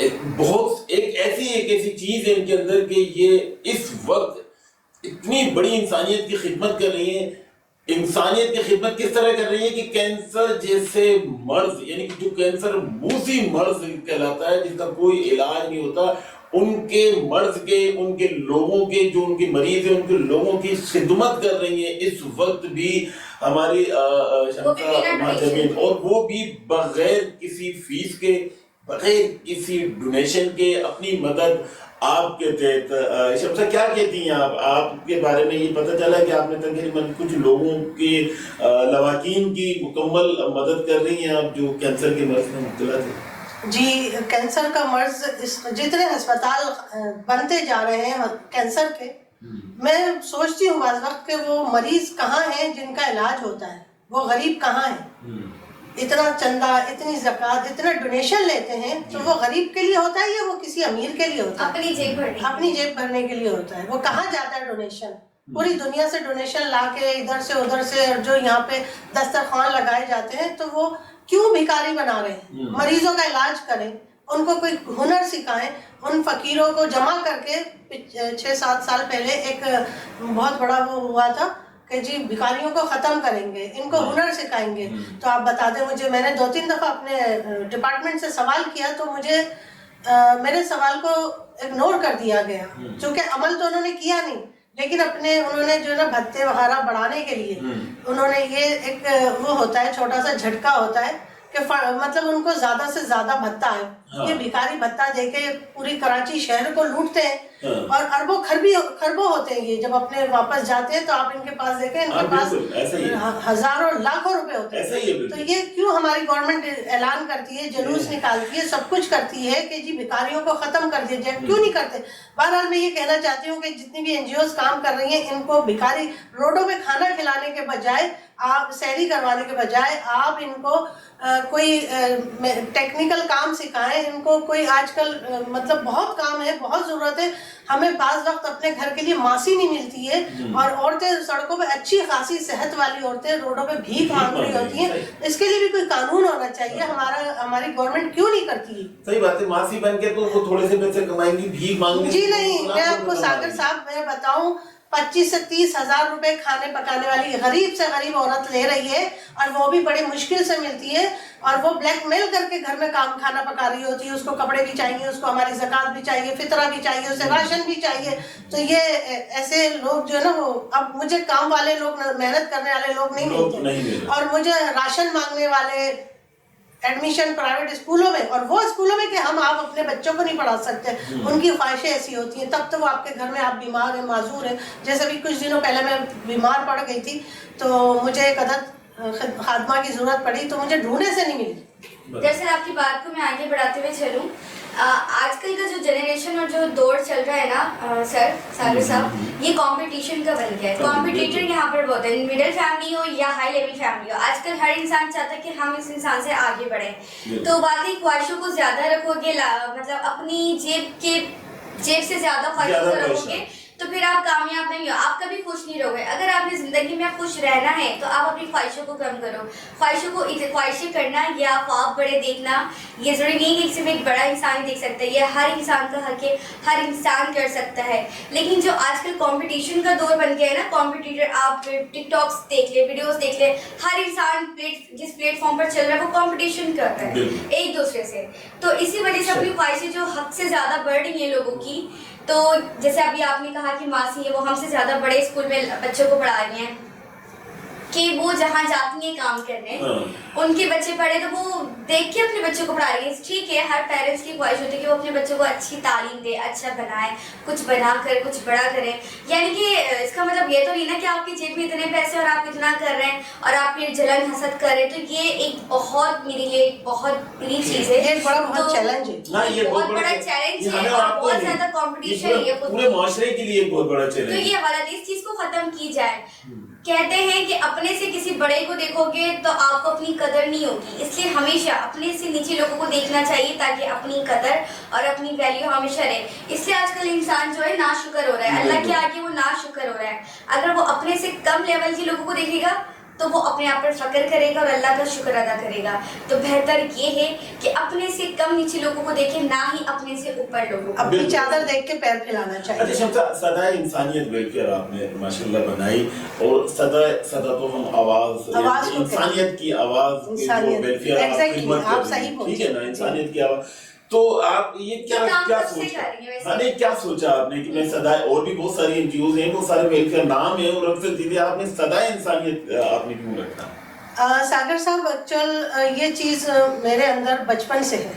एक ऐसी चीज है इनके अंदर कि ये इस वक्त اتنی بڑی انسانیت کی خدمت کر رہی ہیں. انسانیت کی خدمت کس طرح کر رہی ہے کہ کینسر جیسے مرض, یعنی کہ جو کینسر موذی مرض کہلاتا ہے جس کا کوئی علاج نہیں ہوتا, ان کے مرض کے, ان کے لوگوں کے, جو ان کے مریض ہیں ان کے لوگوں کی خدمت کر رہی ہیں اس وقت بھی ہماری شمسہ, اور وہ بھی بغیر کسی فیس کے, بغیر کسی ڈونیشن کے, اپنی مدد آپ کے تحت. شمسہ کیا کہتی ہیں آپ کے بارے میں یہ پتہ چلا کہ آپ نے تقریباً کچھ لوگوں کے لواحقین کی مکمل مدد کر رہی ہیں آپ جو کینسر کے مرض میں مبتلا تھے. جی, کینسر کا مرض جتنے ہسپتال بنتے جا رہے ہیں کینسر کے, میں سوچتی ہوں بعض وقت کہ وہ مریض کہاں ہیں جن کا علاج ہوتا ہے, وہ غریب کہاں ہیں. اتنا چندہ, اتنی زکوٰۃ, اتنا ڈونیشن لیتے ہیں تو وہ غریب کے لیے ہوتا ہے یا وہ کسی امیر کے لیے ہوتا ہے؟ اپنی جیب بھرنے کے لیے ہوتا ہے. وہ کہاں جاتا ہے ڈونیشن؟ پوری دنیا سے ڈونیشن لا کے ادھر سے ادھر سے, جو یہاں پہ دسترخوان لگائے جاتے ہیں, تو وہ کیوں بھکاری بنا رہے ہیں؟ مریضوں کا علاج کریں, ان کو کوئی ہنر سکھائیں. ان فقیروں کو جمع کر کے 6-7 سال پہلے ایک بہت بڑا وہ ہوا تھا کہ جی بھکاریوں کو ختم کریں گے, ان کو ہنر سکھائیں گے. تو آپ بتا دیں مجھے, میں نے 2-3 دفعہ اپنے ڈپارٹمنٹ سے سوال کیا تو مجھے میرے سوال کو اگنور کر دیا گیا, چونکہ عمل تو انہوں نے کیا نہیں, لیکن انہوں نے جو ہے نا بھتے وغیرہ بڑھانے کے لیے انہوں نے یہ ایک وہ ہوتا ہے, چھوٹا سا جھٹکا ہوتا ہے کہ مطلب ان کو زیادہ سے زیادہ بھتہ ہے. یہ بھکاری بھتہ دے کے پوری کراچی شہر کو لوٹتے ہیں اور اربوں خربوں ہوتے ہیں. یہ جب اپنے واپس جاتے ہیں تو آپ ان کے پاس دیکھیں, ان کے پاس ہزاروں لاکھوں روپے ہوتے ہیں. تو یہ کیوں ہماری گورنمنٹ اعلان کرتی ہے, جلوس نکالتی ہے, سب کچھ کرتی ہے کہ جی بھکاریوں کو ختم کر دیا جائے, کیوں نہیں کرتے؟ بہرحال میں یہ کہنا چاہتی ہوں کہ جتنی بھی NGOs کام کر رہی ہیں, ان کو بھکاری روڈوں پہ کھانا کھلانے کے بجائے, آپ سیری کروانے کے بجائے, آپ ان کو کوئی ٹیکنیکل کام سکھائیں. ان کو کوئی آج کل مطلب بہت کام ہے, بہت ضرورت ہے. ہمیں بعض وقت اپنے گھر کے لیے ماسی نہیں ملتی ہے, اور عورتیں سڑکوں پہ اچھی خاصی صحت والی عورتیں روڈوں پہ بھیک مانگ رہی ہوتی ہیں. اس کے لیے بھی کوئی قانون ہونا چاہیے. ہماری گورنمنٹ کیوں نہیں کرتی ہے؟ صحیح بات ہے, ماسی بن کے تو وہ تھوڑے سے پیسے کمائیں گی, بھیک مانگ گی. جی نہیں, میں آپ کو ساگر صاحب میں بتاؤں, 25 سے 30 ہزار روپے کھانے پکانے والی غریب سے غریب عورت لے رہی ہے, اور وہ بھی بڑی مشکل سے ملتی ہے, اور وہ بلیک میل کر کے گھر میں کھانا پکا رہی ہوتی ہے. اس کو کپڑے بھی چاہیے, اس کو ہماری زکوٰۃ بھی چاہیے, فطرہ بھی چاہیے, اسے راشن بھی چاہیے. تو یہ ایسے لوگ جو ہے نا, وہ اب مجھے کام والے لوگ, محنت کرنے والے لوگ نہیں ملتے, اور مجھے راشن مانگنے والے ایڈمیشن پرائیویٹ اسکولوں میں, اور وہ اسکولوں میں کہ آپ اپنے بچوں کو نہیں پڑھا سکتے, ان کی خواہشیں ایسی ہوتی ہیں. تب تو وہ آپ کے گھر میں, آپ بیمار ہیں, معذور ہیں. جیسے بھی کچھ دنوں پہلے میں بیمار پڑ گئی تھی تو مجھے ایک عدد خادمہ کی ضرورت پڑی, تو مجھے ڈھونڈنے سے نہیں ملی. دراصل آپ کی بات کو میں آگے بڑھاتے ہوئے چلوں, آج کل کا جو جنریشن اور جو دور چل رہا ہے نا سر ساگر صاحب, یہ کمپٹیشن کا بن گیا ہے. کمپٹیٹر یہاں پر بہت ہے, مڈل فیملی ہو یا ہائی لیول فیملی ہو. آج کل ہر انسان چاہتا ہے کہ ہم اس انسان سے آگے بڑھیں. تو باقی خواہشوں کو زیادہ رکھو گے, مطلب اپنی جیب سے زیادہ خواہشوں کو رکھو گے تو پھر آپ کامیاب نہیں ہو, آپ کبھی خوش نہیں رہو گے. اگر آپ نے زندگی میں خوش رہنا ہے تو آپ اپنی خواہشوں کو کم کرو. خواہشیں کرنا یا خواب بڑے دیکھنا, یہ ضروری نہیں کہ صرف ایک بڑا انسان دیکھ سکتا ہے, یہ ہر انسان کا حق ہے, ہر انسان کر سکتا ہے. لیکن جو آج کل کمپٹیشن کا دور بن گیا ہے نا, کمپٹیٹر, آپ ٹک ٹاکس دیکھ لیں, ویڈیوز دیکھ لیں, ہر انسان جس پلیٹ فارم پر چل رہا ہے وہ کمپٹیشن کر رہا ہے ایک دوسرے سے. تو اسی وجہ سے اپنی خواہشیں جو حق سے زیادہ بڑھ رہی ہیں لوگوں کی, تو جیسے ابھی آپ نے کہا کہ ماسی ہے, وہ ہم سے زیادہ بڑے اسکول میں بچوں کو پڑھا رہی ہیں کہ وہ جہاں جاتی ہیں کام کرنے, ان کے بچے پڑھے تو وہ دیکھ کے اپنے بچوں کو پڑھا رہی ہیں. ٹھیک ہے, ہر پیرنٹس کی خواہش ہوتی ہے کہ وہ اپنے بچوں کو اچھی تعلیم دے, اچھا بنائے, کچھ بنا کر کچھ بڑا کریں. یعنی کہ اس کا مطلب یہ تو نہیں نا کہ آپ کی جیب میں اتنے پیسے اور آپ اتنا کر رہے ہیں اور آپ پھر جلن حسد کر رہے ہیں. تو یہ ایک بہت میرے لیے بہت بڑی چیز ہے, یہ بہت چیلنج ہے, بہت بڑا چیلنج ہے, اور بہت زیادہ کمپٹیشن ہے پورے معاشرے کے لیے بہت بڑا چیلنج. تو یہ غلط, اس چیز کو ختم کی جائے. کہتے ہیں کہ اپنے سے کسی بڑے کو دیکھو گے تو آپ کو اپنی قدر نہیں ہوگی, اس لیے ہمیشہ اپنے سے نیچے لوگوں کو دیکھنا چاہیے تاکہ اپنی قدر اور اپنی ویلیو ہمیشہ رہے. اس لیے آج کل انسان جو ہے ناشکر ہو رہا ہے, اللہ کے آگے وہ ناشکر ہو رہا ہے. اگر وہ اپنے سے کم لیول کے لوگوں کو دیکھے گا تو وہ اپنے آپ پر فخر کرے گا اور اللہ کا شکر ادا کرے گا. تو بہتر یہ ہے کہ اپنے سے کم نیچے لوگوں کو دیکھیں, نہ ہی اپنے سے اوپر لوگوں کو. اپنی چادر دیکھ کے پیر پھیلانا چاہیے. صدائے انسانیت ویلفیئر آپ نے ماشاءاللہ بنائی, اور صدا تو ہم آواز انسانیت کی آواز ویلفیئر آپ صحیح بولے, ٹھیک ہے نا, انسانیت کی آواز. تو آپ یہ کیا سوچا آپ نے کہ میں صدائے, اور بھی بہت ساری این جی اوز ہیں, بہت سارے ویلفیئر نام ہیں, اور رکھ سکتی تھی, آپ نے صدائے انسانیت آپ نے کیوں رکھا؟ ساگر صاحب ایکچوئل یہ چیز میرے اندر بچپن سے ہے.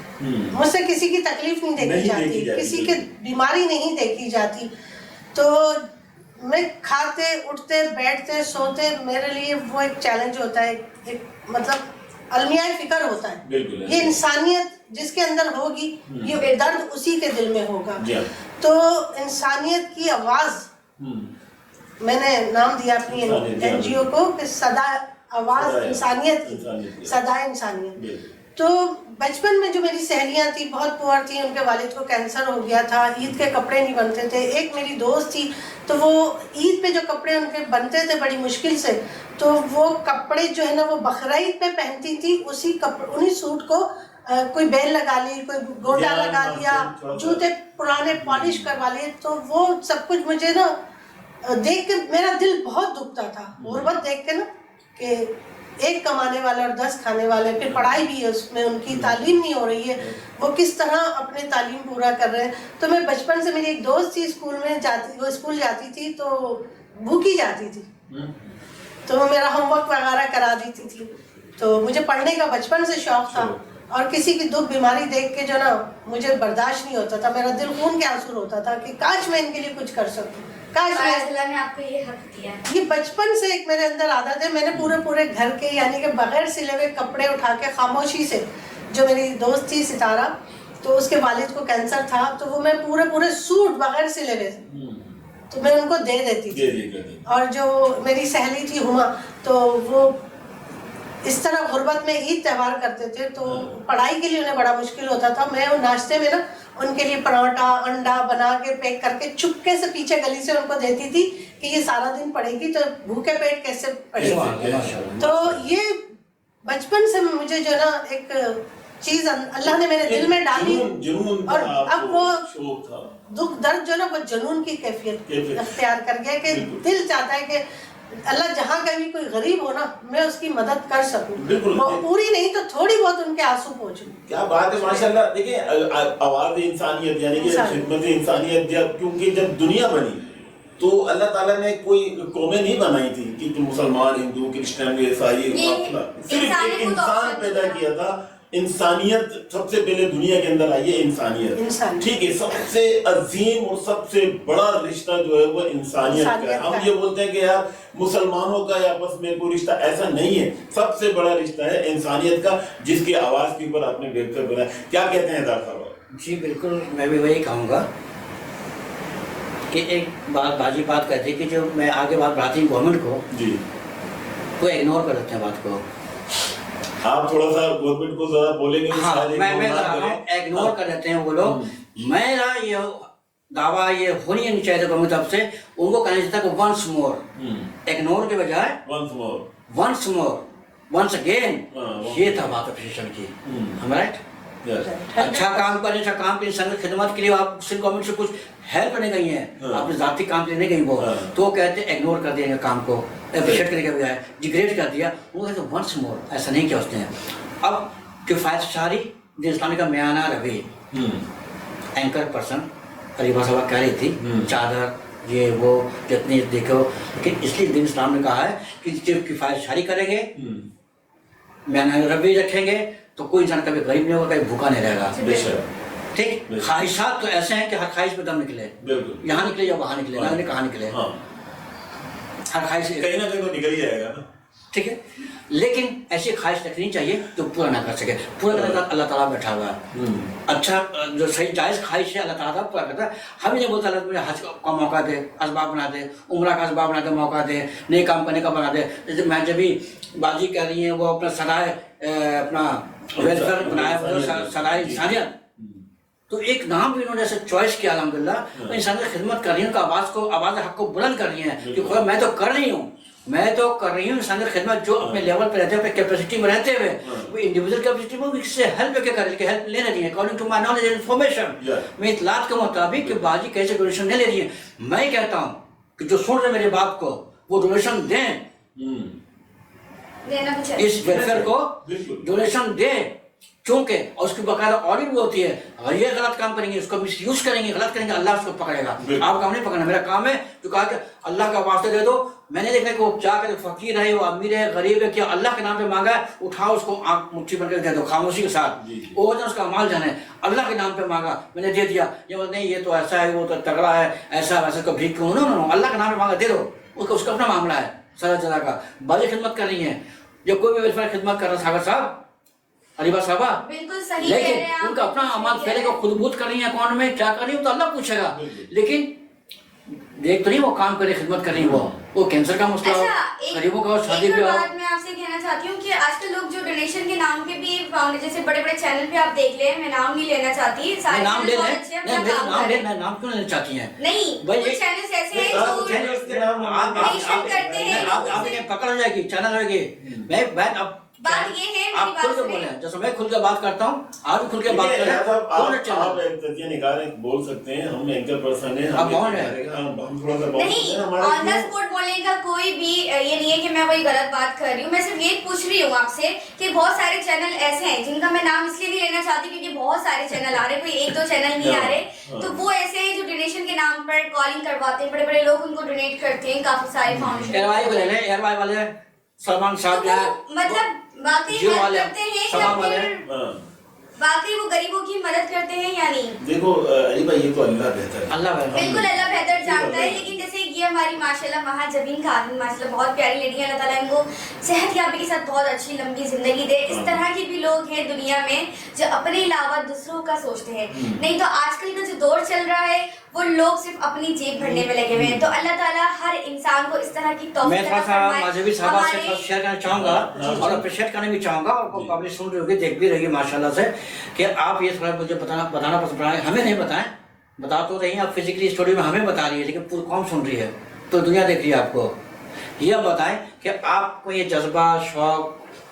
مجھ سے کسی کی تکلیف نہیں دیکھی جاتی, کسی کی بیماری نہیں دیکھی جاتی. تو میں کھاتے اٹھتے بیٹھتے سوتے, میرے لیے وہ ایک چیلنج ہوتا ہے, ایک مطلب المیہ فکر ہوتا ہے. یہ انسانیت جس کے اندر ہوگی, یہ درد اسی کے دل میں ہوگا. تو انسانیت کی آواز, میں نے نام دیا اپنی این جی او کو کہ صدا آواز انسانیت کی, صدائے انسانیت. تو بچپن میں جو میری سہیلیاں تھیں بہت پور تھیں, ان کے والد کو کینسر ہو گیا تھا, عید کے کپڑے نہیں بنتے تھے. ایک میری دوست تھی, تو وہ عید پہ جو کپڑے ان کے بنتے تھے بڑی مشکل سے, تو وہ کپڑے جو ہے نا وہ بقرعید پہ پہنتی تھی, انہی سوٹ کو کوئی بیل لگا لی, کوئی گوٹا لگا لیا, جوتے پرانے پالش کروا لیے. تو وہ سب کچھ مجھے نا دیکھ کے میرا دل بہت دکھتا تھا, غربت دیکھ کے نا, کہ ایک کمانے والا اور 10 کھانے والے, پھر پڑھائی بھی ہے اس میں, ان کی تعلیم نہیں ہو رہی ہے, وہ کس طرح اپنے تعلیم پورا کر رہے ہیں. تو میں بچپن سے, میری ایک دوست تھی اسکول میں جاتی, وہ اسکول جاتی تھی تو بھوکی جاتی تھی, تو وہ میرا ہوم ورک وغیرہ کرا دیتی تھی. تو مجھے پڑھنے کا بچپن سے شوق تھا, اور کسی کی دکھ بیماری دیکھ کے جو نا مجھے برداشت نہیں ہوتا تھا, میرا دل خون کے آنسو ہوتا تھا کہ کاش میں ان کے لیے کچھ کر سکوں, کاش اللہ نے آپ کو یہ حق دیا. یہ بچپن سے ایک میرے اندر عادت ہے. میں نے پورے گھر کے یعنی کہ بغیر سلے ہوئے کپڑے اٹھا کے خاموشی سے, جو میری دوست تھی ستارہ, تو اس کے والد کو کینسر تھا, تو وہ میں پورے سوٹ بغیر سلے ہوئے تو میں ان کو دے دیتی تھی. اور جو میری سہیلی تھی ہما, تو وہ اس طرح غربت میں عید تہوار کرتے تھے, تو پڑھائی کے لیے انہیں بڑا مشکل ہوتا تھا. میں ناشتے میں نا ان کے لیے پراٹھا انڈا بنا کے پیک کر کے چپکے سے پیچھے گلی سے ان کو دیتی تھی کہ یہ سارا دن پڑھے گی تو بھوکے پیٹ کیسے پڑھے گی. تو یہ بچپن سے مجھے جو نا ایک چیز اللہ نے میرے دل میں ڈالی, اور اب وہ دکھ درد جو نا وہ جنون کی کیفیت اختیار کر گیا, کہ دل چاہتا ہے کہ اللہ جہاں کا بھی کوئی غریب ہو نا, میں اس کی مدد کر سکوں, وہ پوری نہیں تو تھوڑی بہت ان کے آنسو پہنچوں. کیا بات ہے ماشاءاللہ. دیکھیں آواز انسانیت یعنی کہ خدمت انسانیت, کیونکہ جب دنیا بنی تو اللہ تعالیٰ نے کوئی قومیں نہیں بنائی تھی کہ مسلمان, ہندو, کرسچن, عیسائی, صرف ایک انسان پیدا کیا تھا. انسانیت سب سے پہلے دنیا کے اندر آئی ہے, انسانیت, ٹھیک ہے. سب سے عظیم اور سب سے بڑا رشتہ جو ہے وہ انسانیت کا ہے. ہم یہ بولتے ہیں کہ یار مسلمانوں کا آپس میں کوئی رشتہ, ایسا نہیں ہے. سب سے بڑا رشتہ ہے انسانیت کا, جس کی آواز کے اوپر آپ نے ویلفیئر بنایا. کیا کہتے ہیں دار صاحب؟ جی بالکل, میں بھی وہی کہوں گا کہ ایک بازی بات کہتی ہے کہ جو میں آگے بات بڑھاتی ہوں گورنمنٹ کو, جی وہ اگنور کر دیتے ہیں بات کو. آپ تھوڑا سا گورنمنٹ کو ذرا بولیں گے؟ میں اگنور کر دیتے ہیں وہ لوگ. میرا یہ دعویٰ یہ ہونی نہیں چاہیے گورنمنٹ طرف سے, ان کو کہنا چاہتا کہ ونس مور, اگنور کے بجائے ونس مور, ونس اگین. یہ تھا بات اپوزیشن کی, رائٹ. اچھا کام کریں, اچھا کام کے انسان کی خدمت کے لیے آپ گورنمنٹ سے کچھ ہیلپ نہیں گئی ہیں, آپ نے ذاتی کام کے لیے نہیں گئی, وہ تو کہتے اگنور کر دیں گے کام کو, اپریشیٹ کرنے کے بجائے ڈیگریڈ کر دیا. وہ کہتے ونس مور, ایسا نہیں کیا اس نے. اب کفایت شعری دین اسلامی کا میانہ روی, اینکر پرسن عریبہ صاحبہ کہہ رہی تھی, چادر یہ وہ جتنی دیکھو, لیکن اس لیے دین اسلام نے کہا ہے کہ جب کفایت شعری کریں گے, میانہ روی رکھیں گے, تو کوئی انسان کبھی غریب نہیں ہوگا, کبھی بھوکا نہیں رہے گا. ٹھیک, خواہشات تو ایسے ہیں کہ ہر خواہش پہ دم نکلے, یہاں نکلے یا وہاں نکلے, نہ کہاں نکلے, ہر خواہش کہیں نہ کہیں تو نکل ہی جائے گا, ٹھیک ہے. لیکن ایسی خواہش رکھنی چاہیے جو پورا نہ کر سکے. پورا کرنے کا اللہ تعالیٰ بیٹھا ہوا ہے. اچھا جو صحیح جائز خواہش ہے اللہ تعالیٰ پورا کرتا ہے. ہم نہیں بولتا اللہ مجھے حج کا موقع دے, اسباب بنا دے, عمرہ کا اسباب بنا دے, موقع دے, نئے کام کرنے کا بنا دے. جیسے میں جب بھی بازی کہہ رہی ہیں وہ اپنا سرائے اپنا ویلفیئر بنایا, سرائے انسانیت, تو ایک نام بھی انہوں نے ایسے چوائس کیا الحمدللہ. انسان کی خدمت کر رہی ہیں, ان کا آواز حق کو بلند کر رہی ہیں کہ میں تو کر رہی ہوں, मैं तो कर रही हूँ इंसानी खिदमत जो अपने लेवल पे रहते हैं, अपने कैपेसिटी में रहते हुए, वो इंडिविजुअल कैपेसिटी में किससे हेल्प क्या कर रही है, हेल्प ले रही है according to my knowledge and information, मैं इतलात के मुताबिक कि बाजी कैसे डोनेशन नहीं ले रही है। मैं कहता हूँ कि जो सुन रहे मेरे बाप को वो डोनेशन दें, इस वेलफेयर को डोनेशन दें, चूंकि और उसकी बकायदा ऑडिट भी होती है। अगर ये गलत काम करेंगे, उसको मिस यूज करेंगे, गलत करेंगे, अल्लाह उसको पकड़ेगा। आप काम नहीं पकड़ना, मेरा काम है जो कहा कि अल्लाह का वास्ते दे दो। मैंने देखा कि वो क्या करे, फकीर है, वो अमीर है, गरीब है, क्या अल्लाह के नाम पे मांगा है, उठाओ उसको आंख मुट्ठी बनकर दे दो खामोशी के साथ। वो जो उसका माल जाने अल्लाह के नाम पे मांगा, मैंने दे दिया, ये बोल नहीं ये तो ऐसा है, वो तो तगड़ा है, ऐसा वैसा को भीख क्यों, नो अल्लाह के नाम पे मांगा, दे दो उसको, उसका अपना मामला है। सारा जगह का बाजी खिदमत कर रही है, जब कोई भी वेलफेयर खिदमत कर रहा है सागर साहब, अलीबा साहबा, बिल्कुल सही कह रहे हैं लेकिन आप, उनका अपना अमाल पहले को खुद बूत कर रही है अकाउंट में, क्या कर रही है तो अल्लाह पूछेगा। लेकिन देख तो नहीं वो काम करे, खिदमत कर रही है, वो कैंसर का मसला हो, गरीबों का हो, शादी ब्याह हो। मैं आपसे कहना चाहती हूँ कि आजकल लोग जो डोनेशन के नाम पे भी जैसे बड़े बड़े चैनल पे आप देख ले, मैं नाम नहीं लेना चाहती, सारे नाम ले बहुत अच्छे हैं, अपना काम कर रहे हैं। नाम क्यों लेना चाहती हैं? नहीं, कुछ चैनल्स ऐसे हैं जो डोनेशन करते हैं, आप पकड़ हो जाएगी, चैनल होगी। मैं अब बात ये है, आप खुल के बोले, जैसे मैं खुल के बात करता हूँ, आप भी खुल के बात करें। आप तजिया निगार बोल सकते हैं, हम एंकर पर्सन हैं, हम थोड़ा सा नहीं, ऑन द स्पॉट बोलने का कोई भी ये नहीं है कि मैं कोई गलत बात कर रही हूँ। मैं सिर्फ ये पूछ रही हूँ आपसे कि बहुत सारे चैनल ऐसे हैं जिनका मैं नाम इसलिए नहीं लेना चाहती क्योंकि बहुत सारे चैनल आ रहे, कोई एक दो चैनल नहीं आ रहे, तो वो ऐसे हैं जो डोनेशन के नाम पर कॉलिंग करवाते हैं, बड़े बड़े लोग उनको डोनेट करते हैं, काफी सारे फाउंडेशन वाले सलमान साहब मतलब वाकई मदद करते हैं या फिर वाकई वो गरीबों की मदद करते हैं या नहीं? देखो अली भाई, ये तो अल्लाह बेहतर है, अल्लाह बिल्कुल अल्लाह बेहतर जानता है। लेकिन जैसे ये हमारी माशाल्लाह महाजबीन खातून माशाल्लाह बहुत प्यारी लेडी है, अल्लाह ताला इनको सेहत याबी के साथ बहुत अच्छी लंबी जिंदगी दे। इस तरह के भी लोग हैं दुनिया में जो अपने अलावा दूसरों का सोचते हैं। नहीं तो आजकल का जो दौर चल रहा है वो लोग सिर्फ अपनी जेब भरने में लगे हुए हैं। तो अल्लाह ताला हर इंसान को इस तरह की तौफीक मैं थोड़ा सा माजवी साहब से शेयर करना चाहूँगा और अप्रिशिएट करना भी चाहूँगा, और पब्लिक सुन रही होगी, देख भी रही है माशाल्लाह से, कि आप ये थोड़ा मुझे बताना पसंद पड़ा, हमें नहीं बताएं, बता तो रही हैं आप फिजिकली स्टोरी में हमें बता रही है, लेकिन पूरी कौम सुन रही है, तो दुनिया देख रही है आपको। यह बताएं कि आपको ये जज्बा शौक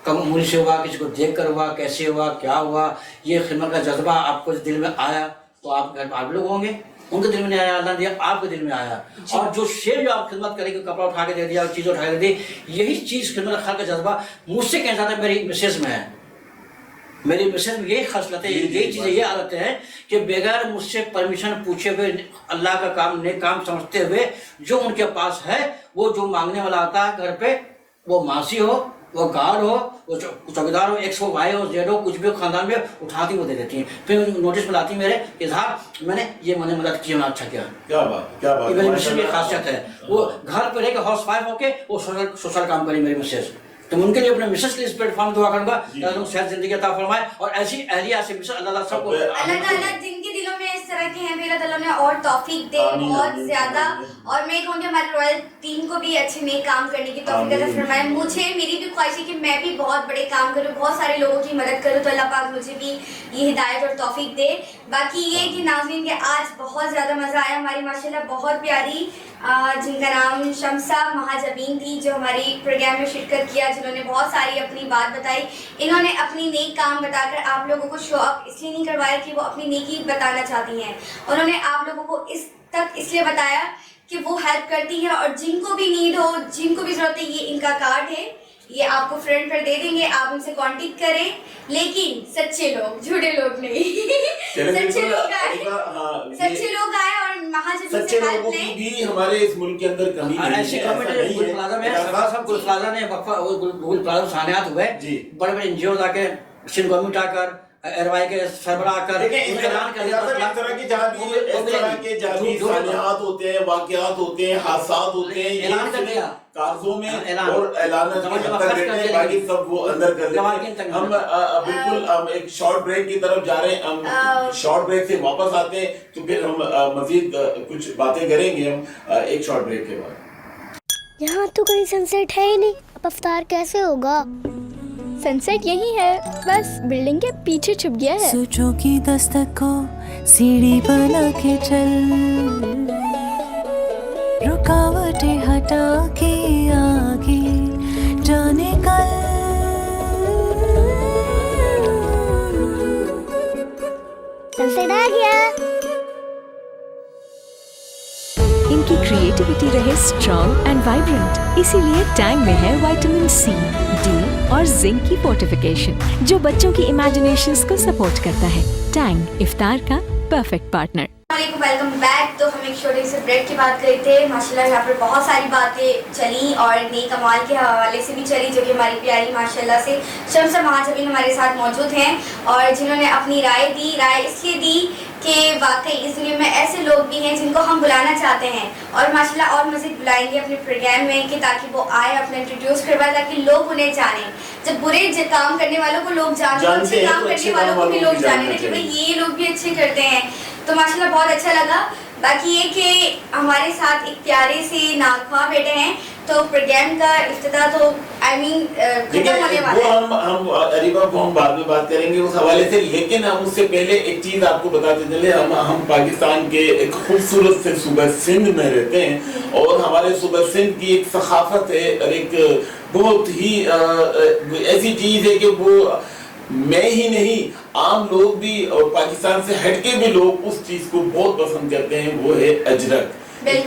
कम उम्र से हुआ, किसी को देख कर हुआ, कैसे हुआ, क्या हुआ, ये खिदमत का जज्बा आपको दिल में आया, तो आप घर आप लोग होंगे, उनके दिल में नहीं आया, अल्लाह ने दिया, आपके दिल में आया। और जो शेर जो आप खिदमत करेंगे, कपड़ा उठा के दे दिया, चीज़ उठा के दे दी, यही चीज़ खिदमत खा का जज्बा मुझसे कह जाता है, मेरी मिसेज में है, मेरी मिसेज में यही खसलत है, यही चीज़ें, ये आदत है कि बगैर मुझसे परमिशन पूछे हुए अल्लाह का काम नेक काम समझते हुए जो उनके पास है, वो जो मांगने वाला आता है घर पे, वो मासी हो, वो गार्ड हो, वो चौकीदार हो, एक्स हो, वाई हो, जेड हो, कुछ भी हो खानदान में, उठाती वो दे देती हैं, फिर नोटिस में लाती मेरे इजहार मैंने ये मैंने मदद की, मैं अच्छा किया। क्या बात मेरी मिसेज की खासियत है, वो घर पे रह के हाउस वाइफ होके वो सोशल काम करी मेरी मिसेज, तो उनके लिए अपने मिसेज के इस प्लेटफॉर्म दुआ करूंगा कि अल्लाह सेहत जिंदगी अता फरमाए, और ऐसी अहलिया से मिसेज अल्लाह सबको, अल्लाह ताला जिनके दिलों में इस तरह के हैं, अल्लाह ताला ने और तौफीक दे बहुत ज्यादा। और मैं कहूँगी हमारी रॉयल टीम को भी अच्छे नए काम करने की तौफीक अता फरमाए। मुझे मेरी भी ख्वाहिश है कि मैं भी बहुत बड़े काम करूँ, बहुत सारे लोगों की मदद करूँ, तो अल्लाह पाक मुझे भी ये हिदायत और तौफीक दे। बाकी ये कि नाज़रीन के आज बहुत ज़्यादा मज़ा आया, हमारी माशाल्लाह बहुत प्यारी जिनका नाम शमसा महाजबीन थी, जो हमारी प्रोग्राम में शिरकत किया, जिन्होंने बहुत सारी अपनी बात बताई। इन्होंने अपनी नेक काम बताकर आप लोगों को शो अप इसलिए नहीं करवाया कि वो अपनी नेकी बताना चाहती हैं, उन्होंने आप लोगों को इस तक इसलिए बताया कि वो हेल्प करती हैं, और जिनको भी नीड हो, जिनको भी ज़रूरत है, ये इनका कार्ड है, ये आपको फ्रेंड पर दे देंगे, आप उनसे कांटेक्ट करें, लेकिन सच्चे लोग, झूठे लोग नहीं सच्चे लोग आए और महाजबीन से हेल्प लें। भी हमारे इस मुल्क के अंदर कमी नहीं है, ऐसी कमेटी गुल प्लाजा में सब गुल प्लाजा ने गुल प्लाजा सानियात हुए, बड़े बड़े एनजीओ आके, सिंध गवर्नमेंट आकर, एरवाई के सरबरा आकर, इस तरह की जानी सानियात होते हैं, वाक़यात होते हैं, हादसात होते हैं, ऐलान कर दिया कागजों में और ऐलान बाकी सब वो अंदर कर देते हैं। हम बिल्कुल हम एक शॉर्ट ब्रेक की तरफ जा रहे हैं, हम शॉर्ट ब्रेक से वापस आते हैं, तो फिर हम मजीद कुछ बातें करेंगे हम एक शॉर्ट ब्रेक के बाद। यहाँ तो कहीं सनसेट है ही नहीं, अब अफ्तार कैसे होगा? सनसेट यही है, बस बिल्डिंग के पीछे छुप गया है। सोचों की दस्तक को सीढ़ी बना के चल, रुकावटें हटा के आगे जाने कल सनसेट आ गया। इनकी क्रिएटिविटी रहे स्ट्रॉन्ग एंड वाइब्रेंट, इसीलिए टैंग में है विटामिन सी, डी और जिंक की फोर्टिफिकेशन, जो बच्चों की इमेजिनेशंस को सपोर्ट करता है। टैंग इफ्तार का परफेक्ट पार्टनर। Welcome back. तो हम एक छोटे से ब्रेक की बात कर रहे थे। माशाल्लाह यहाँ पर बहुत सारी बातें चली और नई कमाल के हवाले से भी चली, जो कि हमारी प्यारी माशाल्लाह से शम्स महाजबीन हमारे साथ मौजूद हैं और जिन्होंने अपनी राय दी। राय इसलिए दी कि वाकई इस दुनिया में ऐसे लोग भी हैं जिनको हम बुलाना चाहते हैं और माशाल्लाह और मज़ीद बुलाएंगे अपने प्रोग्राम में कि ताकि वो आए, अपना इंट्रोड्यूस करवाए, ताकि लोग उन्हें जानें। जब बुरे काम करने वालों को लोग जानते हैं, अच्छे काम करने वालों को भी लोग जाने कि भाई ये लोग भी अच्छे करते हैं। तो माशाल्लाह बहुत अच्छा लगा। बाकी ये कि हमारे साथ एक प्यारे से नाखवा बेटे हैं, तो प्रोग्राम का इफ्तिताह तो खत्म होने वाला है। हम अरीबा को हम बाद में बात करेंगे उस हवाले से, लेकिन हम उससे पहले एक चीज आपको बताते चले। हम पाकिस्तान के एक खूबसूरत से सूबा सिंध में रहते हैं और हमारे सूबा सिंध की एक सखाफत है और एक बहुत ही ऐसी चीज है कि वो मैं ही नहीं, आम लोग भी और पाकिस्तान से हटके भी लोग उस चीज को बहुत पसंद करते हैं, वो है अजरक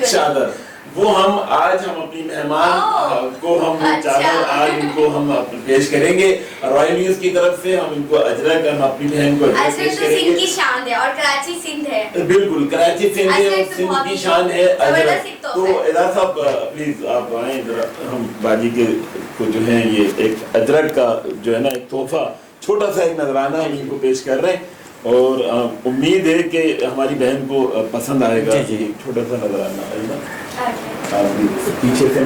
चादर। वो हम अपनी मेहमान को हम चादर आज इनको हम पेश करेंगे रॉयल न्यूज़ की तरफ से। हम इनको अजरक, हम अपनी बहन को अजरक पेश करेंगे। सिंध की शान है और कराची सिंध है, बिल्कुल कराची सिंध है और सिंध की शान है अजरक। तो एदा साहब प्लीज आप आए जरा, हम बाजी के को जो है ये एक अजरक का जो है ना एक तोहफा, छोटा सा एक नजराना हम इनको पेश कर रहे हैं और उम्मीद है कि हमारी बहन को पसंद आएगा। छोटा सा नजराना है ना, पीछे से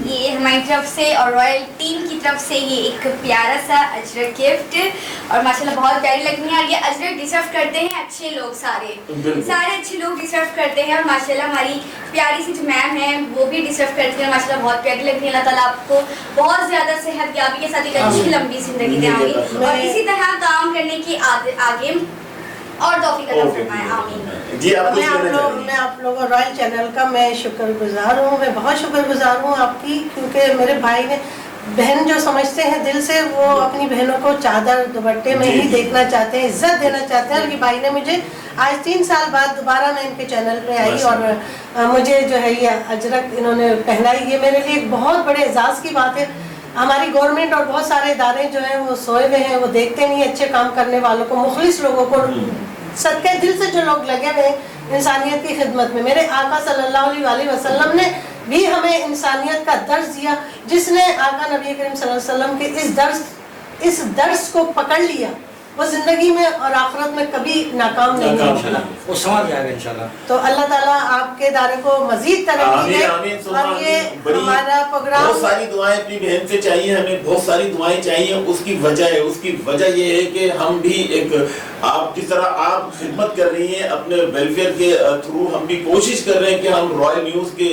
ये हमारी तरफ से और रॉयल टीम की तरफ से ये एक प्यारा सा अजरक गिफ्ट और माशाल्लाह बहुत प्यारी लग रही है। और ये अजरक डिजर्व करते हैं अच्छे लोग, सारे अच्छे लोग डिजर्व करते हैं और माशाल्लाह हमारी प्यारी सी जो मैम है वो भी डिजर्व करती है। माशाल्लाह बहुत प्यारी लग रही है। अल्लाह ताला आपको बहुत ज्यादा सेहत याबी के साथ एक अच्छी लंबी जिंदगी दें और इसी तरह काम करने की आगे और तौफीक अता फरमाए, आमीन। जी आप मैं आप लोगों रॉयल चैनल का मैं शुक्रगुजार हूँ, मैं बहुत शुक्रगुजार हूँ आपकी, क्योंकि मेरे भाई ने बहन जो समझते हैं दिल से, वो अपनी बहनों को चादर दुपट्टे में ही देखना चाहते हैं, इज्जत देना चाहते हैं। और ये भाई ने मुझे आज 3 साल बाद दोबारा मैं इनके चैनल पे आई और मुझे जो है ये अजरक इन्होंने पहनाई। ये मेरे लिए एक बहुत बड़े एजाज़ की बात है। हमारी गवर्नमेंट और बहुत सारे इदारे जो हैं वो सोए हुए हैं, वो देखते नहीं अच्छे काम करने वालों को, मुखलिस लोगों को, सदके दिल से जो लोग लगे हुए हैं इंसानियत की खिदमत में। मेरे आका सल्लल्लाहु अलैहि वसल्लम ने भी हमें इंसानियत का दर्स दिया। जिसने आका नबी करीम सल्लल्लाहु अलैहि वसल्लम के इस दर्स को पकड़ लिया, वो जिंदगी में और आखिरत में कभी नाकाम नहीं होगा, वो समझ जाएगा इंशाल्लाह। तो अल्लाह ताला आपके इदारे को मजीद तरक्की दे। और ये हमारा प्रोग्राम, बहुत सारी दुआएं अपनी बहन से चाहिए, हमें बहुत सारी दुआएं चाहिए। उसकी वजह ये है कि हम भी एक आप जिस तरह आप खिदमत कर रही हैं अपने वेलफेयर के थ्रू, हम भी कोशिश कर रहे हैं कि हम रॉयल न्यूज़ के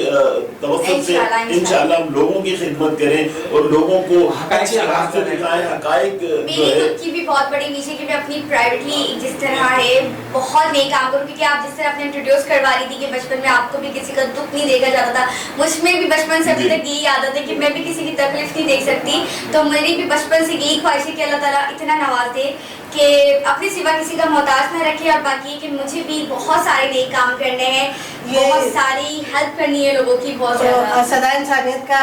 तवज्जुह से इंशाल्लाह हम लोगों की खिदमत करें और लोगों को अच्छे रास्ते दिखाएं, हकायक जो है। की भी बहुत बड़ी नीचे की मैं अपनी प्राइवेटली जिस तरह है बहुत नई काम करूँ, क्योंकि आप जिस तरह अपने इंट्रोड्यूस करवा रही थी कि बचपन में आपको भी किसी का दुख नहीं देखा जाता था, मुझमें भी बचपन से अभी तक यही आदत है कि मैं भी किसी की तकलीफ नहीं देख सकती। तो मेरी भी बचपन से यही ख्वाहिश है कि अल्लाह ताला इतना नवाज दे कि अपने सिवा किसी का मोहताज न रखे। और बाकी कि मुझे भी बहुत सारे नए काम करने हैं, बहुत सारी हेल्प करनी है लोगों की बहुत ज़्यादा। सदा इंसानियत का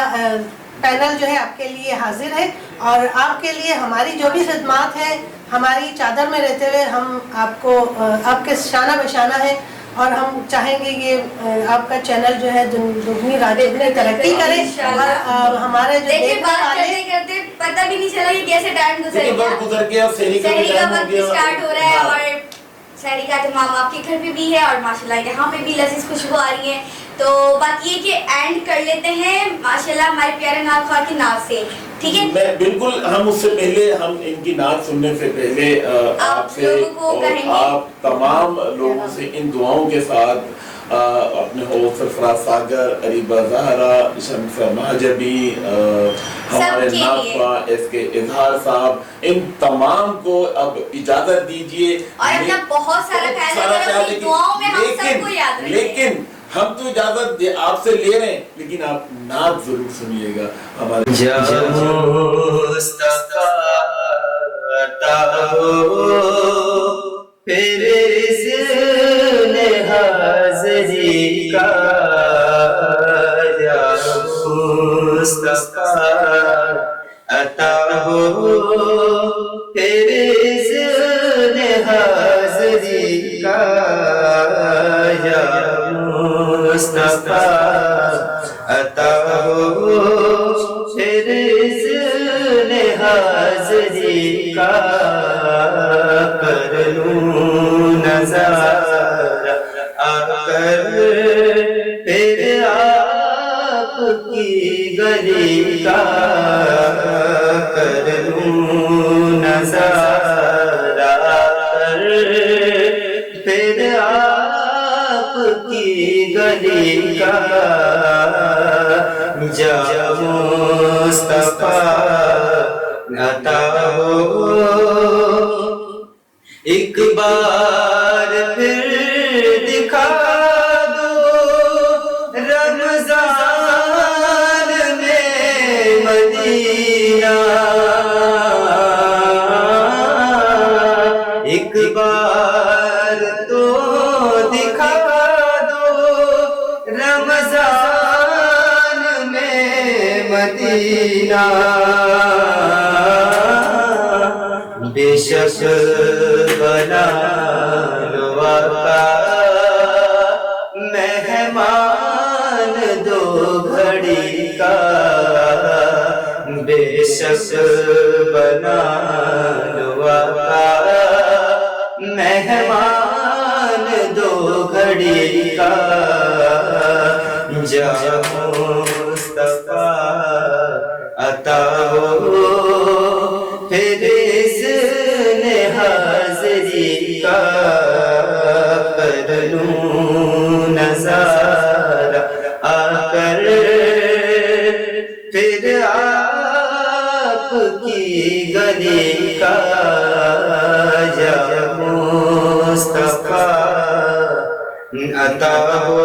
पैनल जो है आपके लिए हाजिर है और आपके लिए हमारी जो भी खिदमात है, हमारी चादर में रहते हुए हम आपको आपके शाना बशाना है और हम चाहेंगे ये आपका चैनल जो है दुगनी राजनी तरक्की करे। और हमारे जो करते पता भी नहीं चला कि कैसे टाइम गुजर गया, सहरी का वक्त स्टार्ट हो रहा है और सहरी का तमाम आपके घर पे भी है और माशाल्लाह यहाँ पे भी लजीज खुशबू आ रही है। तो बात ये कि एंड कर लेते हैं माशाल्लाह हमारे प्यारे नाखवा की नात से, ठीक है? मैं बिल्कुल, हम उससे पहले हम इनकी नात सुनने से पहले आपसे और आप तमाम लोगों से इन दुआओं के साथ اپنے ہوسٹ سرفراز ساگر، اریبہ زہرا، شمسہ مہجبی، ہمارے نافع ایس کے اظہار صاحب، ان تمام کو اب اجازت دیجیے اور اپنا بہت سارا خیال رکھیں، اپنی دعاؤں میں ہم سب کو یاد رکھیں. لیکن ہم تو اجازت آپ سے لے رہے ہیں، لیکن آپ نعت ضرور سنیے گا ہمارے مصطفیٰ تاؤ پھر اذن حاضری کا، یا مصطفیٰ عطا ہو پھر اذن حاضری کا، یا مصطفیٰ عطا ہو پھر اذن حاضری کا، کر لوں نظارہ آ کر پھر آپ کی گلی کا، کر لوں نظارہ آ کر پھر آپ کی گلی کا، جا مصطفیٰ عطا ہو ایک بار پھر دکھا دو رمضان میں مدینہ، ایک بار تو دکھا دو رمضان میں مدینہ، بے شک بنا لو آقا مہمان دو گھڑی کا، بے شک بنا لو آقا مہمان دو گھڑی کا، جا مصطفیٰ عطا ہو پھر اذن حاضری کا، کر لوں نظارہ آ کر پھر آپ کی گلی کا، یا مصطفیٰ عطا ہو.